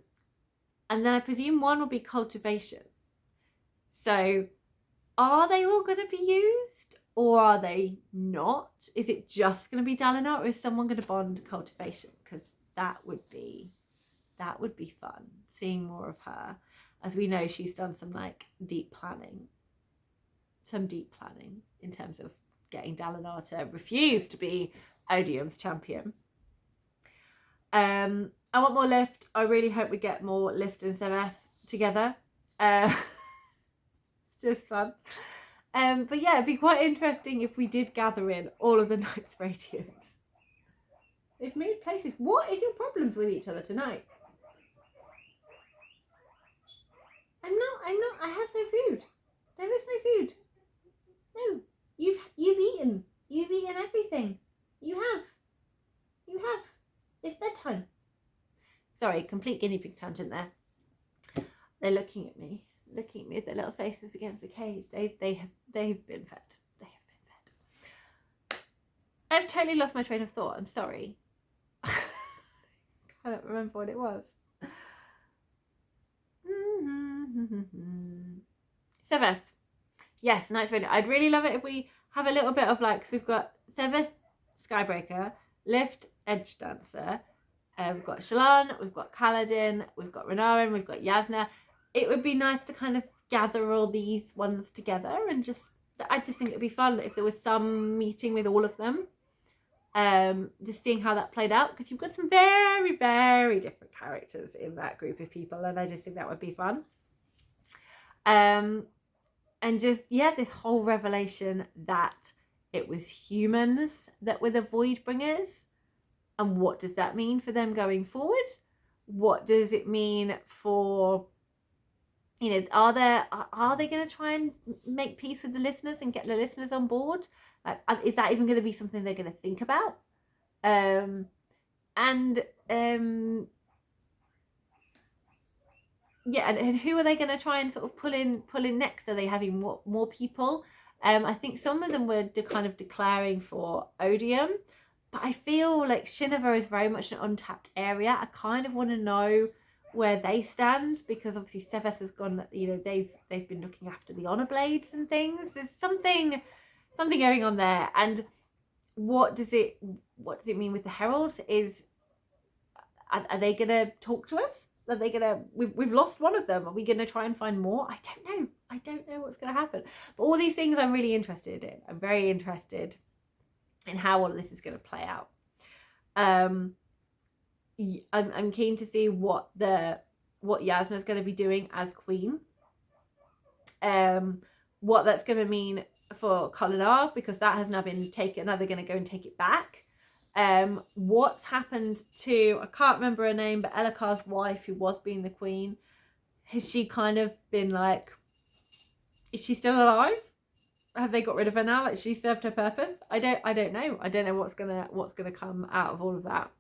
then I presume one will be cultivation. So are they all going to be used, or are they not? Is it just going to be Dalinar, or is someone going to bond cultivation? Because that would be fun, seeing more of her. As we know, she's done some like deep planning in terms of getting Dalinar to refuse to be Odium's champion. I want more Lift. I really hope we get more Lift and Sveth together. It's just fun. But yeah, it'd be quite interesting if we did gather in all of the Knights Radiants. They've moved places. What is your problems with each other tonight? I'm not I have no food. There is no food. No. You've eaten. You've eaten everything. You have. It's bedtime. Sorry, complete guinea pig tangent there. They're looking at me with their little faces against the cage. They've been fed. They have been fed. I've totally lost my train of thought. I'm sorry. I don't remember what it was. Sveth. Yes, Knight's Ready. I'd really love it if we have a little bit of like, so we've got Sveth Skybreaker, Lift Edge Dancer, we've got Shallan, we've got Kaladin, we've got Renarin, we've got Jasnah. It would be nice to kind of gather all these ones together and I just think it'd be fun if there was some meeting with all of them. Just seeing how that played out, because you've got some very, very different characters in that group of people, and I just think that would be fun. And just, yeah, this whole revelation that it was humans that were the Voidbringers, and what does that mean for them going forward? What does it mean for, you know, are they going to try and make peace with the listeners and get the listeners on board? Is that even going to be something they're going to think about? Yeah, and who are they going to try and sort of pull in next? Are they having more people? I think some of them were kind of declaring for Odium, but I feel like Shinova is very much an untapped area. I kind of want to know where they stand, because obviously Sveth has gone, you know, they've been looking after the honor blades and things. There's something going on there. And what does it mean with the heralds? Are they gonna talk to us? Are they gonna, we've lost one of them, are we gonna try and find more? I don't know what's gonna happen, but all these things I'm really interested in. I'm very interested in how all of this is gonna play out. I'm keen to see what Jasnah is going to be doing as queen. What that's going to mean for Kohlinar, because that has now been taken. Now they're going to go and take it back. What's happened to, I can't remember her name, but Elhokar's wife, who was being the queen, has she kind of been like, is she still alive? Have they got rid of her now? Like, she served her purpose? I don't know. I don't know what's gonna come out of all of that.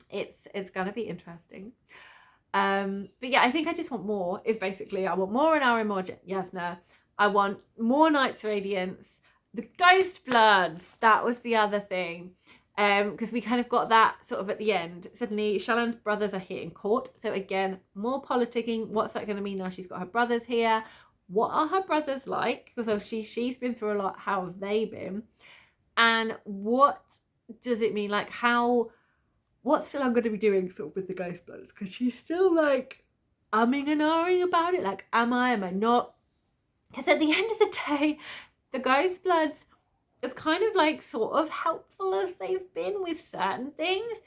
It's gonna be interesting. But yeah, I think I just want more. Is basically, I want more Renarin, more Jasnah. I want more Knights Radiance. The Ghost Bloods, that was the other thing. Because we kind of got that sort of at the end. Suddenly, Shallan's brothers are here in court. So again, more politicking. What's that going to mean now she's got her brothers here? What are her brothers like? Because obviously she's been through a lot. How have they been? And what does it mean? Like, what's Shallan going to be doing sort of with the Ghost Bloods? Because she's still like umming and ahhing about it. Like, am I not? Because at the end of the day, the Ghost Bloods, as kind of like sort of helpful as they've been with certain things,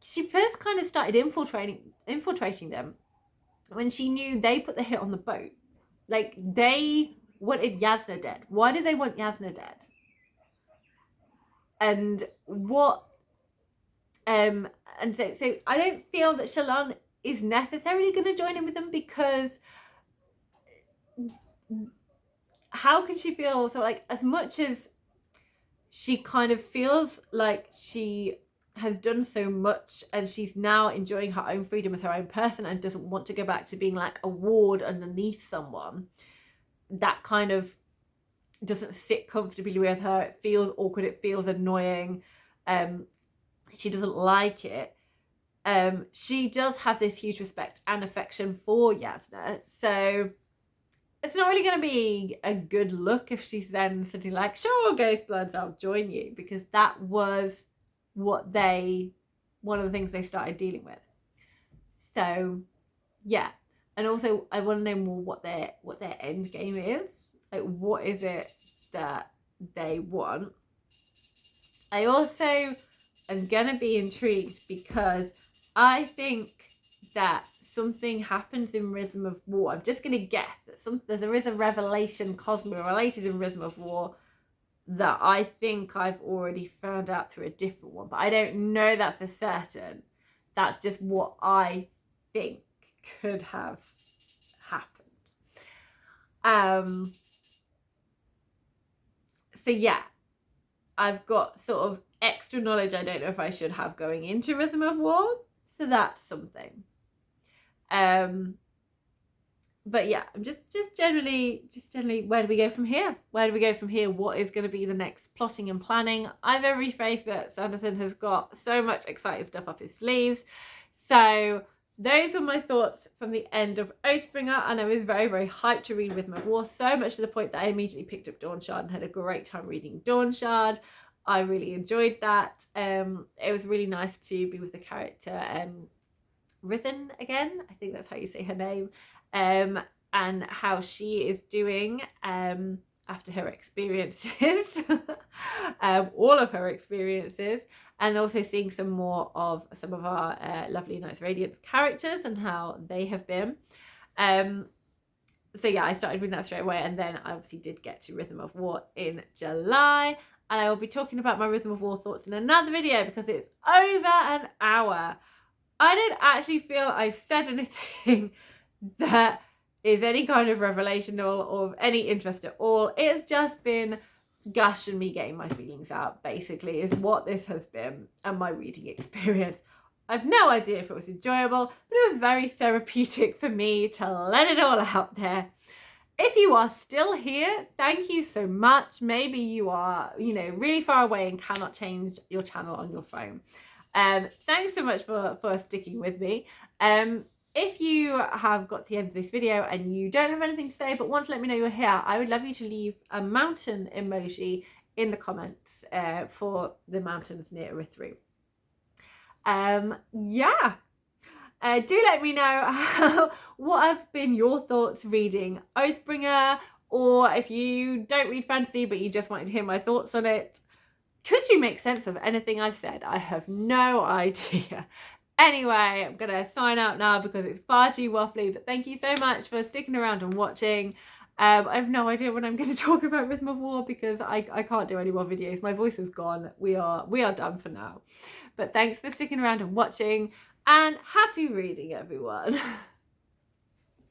she first kind of started infiltrating them when she knew they put the hit on the boat. Like, they wanted Jasnah dead. Why do they want Jasnah dead? And what and so I don't feel that Shallan is necessarily going to join in with them, because how could she feel so, like, as much as she kind of feels like she has done so much and she's now enjoying her own freedom as her own person and doesn't want to go back to being like a ward underneath someone, that kind of doesn't sit comfortably with her. It feels awkward, it feels annoying, she doesn't like it. She does have this huge respect and affection for Jasnah, so it's not really going to be a good look if she's then sitting like, sure, Ghost Bloods, I'll join you, because that was one of the things they started dealing with. So yeah, and also I want to know more what their end game is. Like, what is it that they want? I also am gonna be intrigued, because I think that something happens in Rhythm of War. I'm just gonna guess that there is a revelation cosmically related in Rhythm of War that I think I've already found out through a different one, but I don't know that for certain. That's just what I think. could have happened. So yeah, I've got sort of extra knowledge I don't know if I should have going into Rhythm of War, so that's something. But yeah, I'm just generally, where do we go from here? Where do we go from here? What is going to be the next plotting and planning? I have every faith that Sanderson has got so much exciting stuff up his sleeves. So those were my thoughts from the end of Oathbringer, and I was very, very hyped to read Rhythm of War, so much to the point that I immediately picked up Dawnshard and had a great time reading Dawnshard. I really enjoyed that. It was really nice to be with the character Risen again, I think that's how you say her name, and how she is doing after her experiences, all of her experiences, and also seeing some more of some of our lovely Knights Radiance characters and how they have been. So yeah, I started reading that straight away, and then I obviously did get to Rhythm of War in July, and I will be talking about my Rhythm of War thoughts in another video because it's over an hour. I don't actually feel I've said anything that is any kind of revelation or of any interest at all. It's just been gush and me getting my feelings out, basically, is what this has been, and my reading experience. I've no idea if it was enjoyable, but it was very therapeutic for me to let it all out there. If you are still here, thank you so much. Maybe you are, really far away and cannot change your channel on your phone. Thanks so much for sticking with me. If you have got to the end of this video and you don't have anything to say but want to let me know you're here, I would love you to leave a mountain emoji in the comments for the mountains near Ithru. Yeah. Do let me know what have been your thoughts reading Oathbringer, or if you don't read fantasy but you just wanted to hear my thoughts on it. Could you make sense of anything I've said? I have no idea. Anyway, I'm going to sign out now because it's far too waffly, but thank you so much for sticking around and watching. I have no idea when I'm going to talk about Rhythm of War because I can't do any more videos. My voice is gone. We are done for now. But thanks for sticking around and watching, and happy reading, everyone.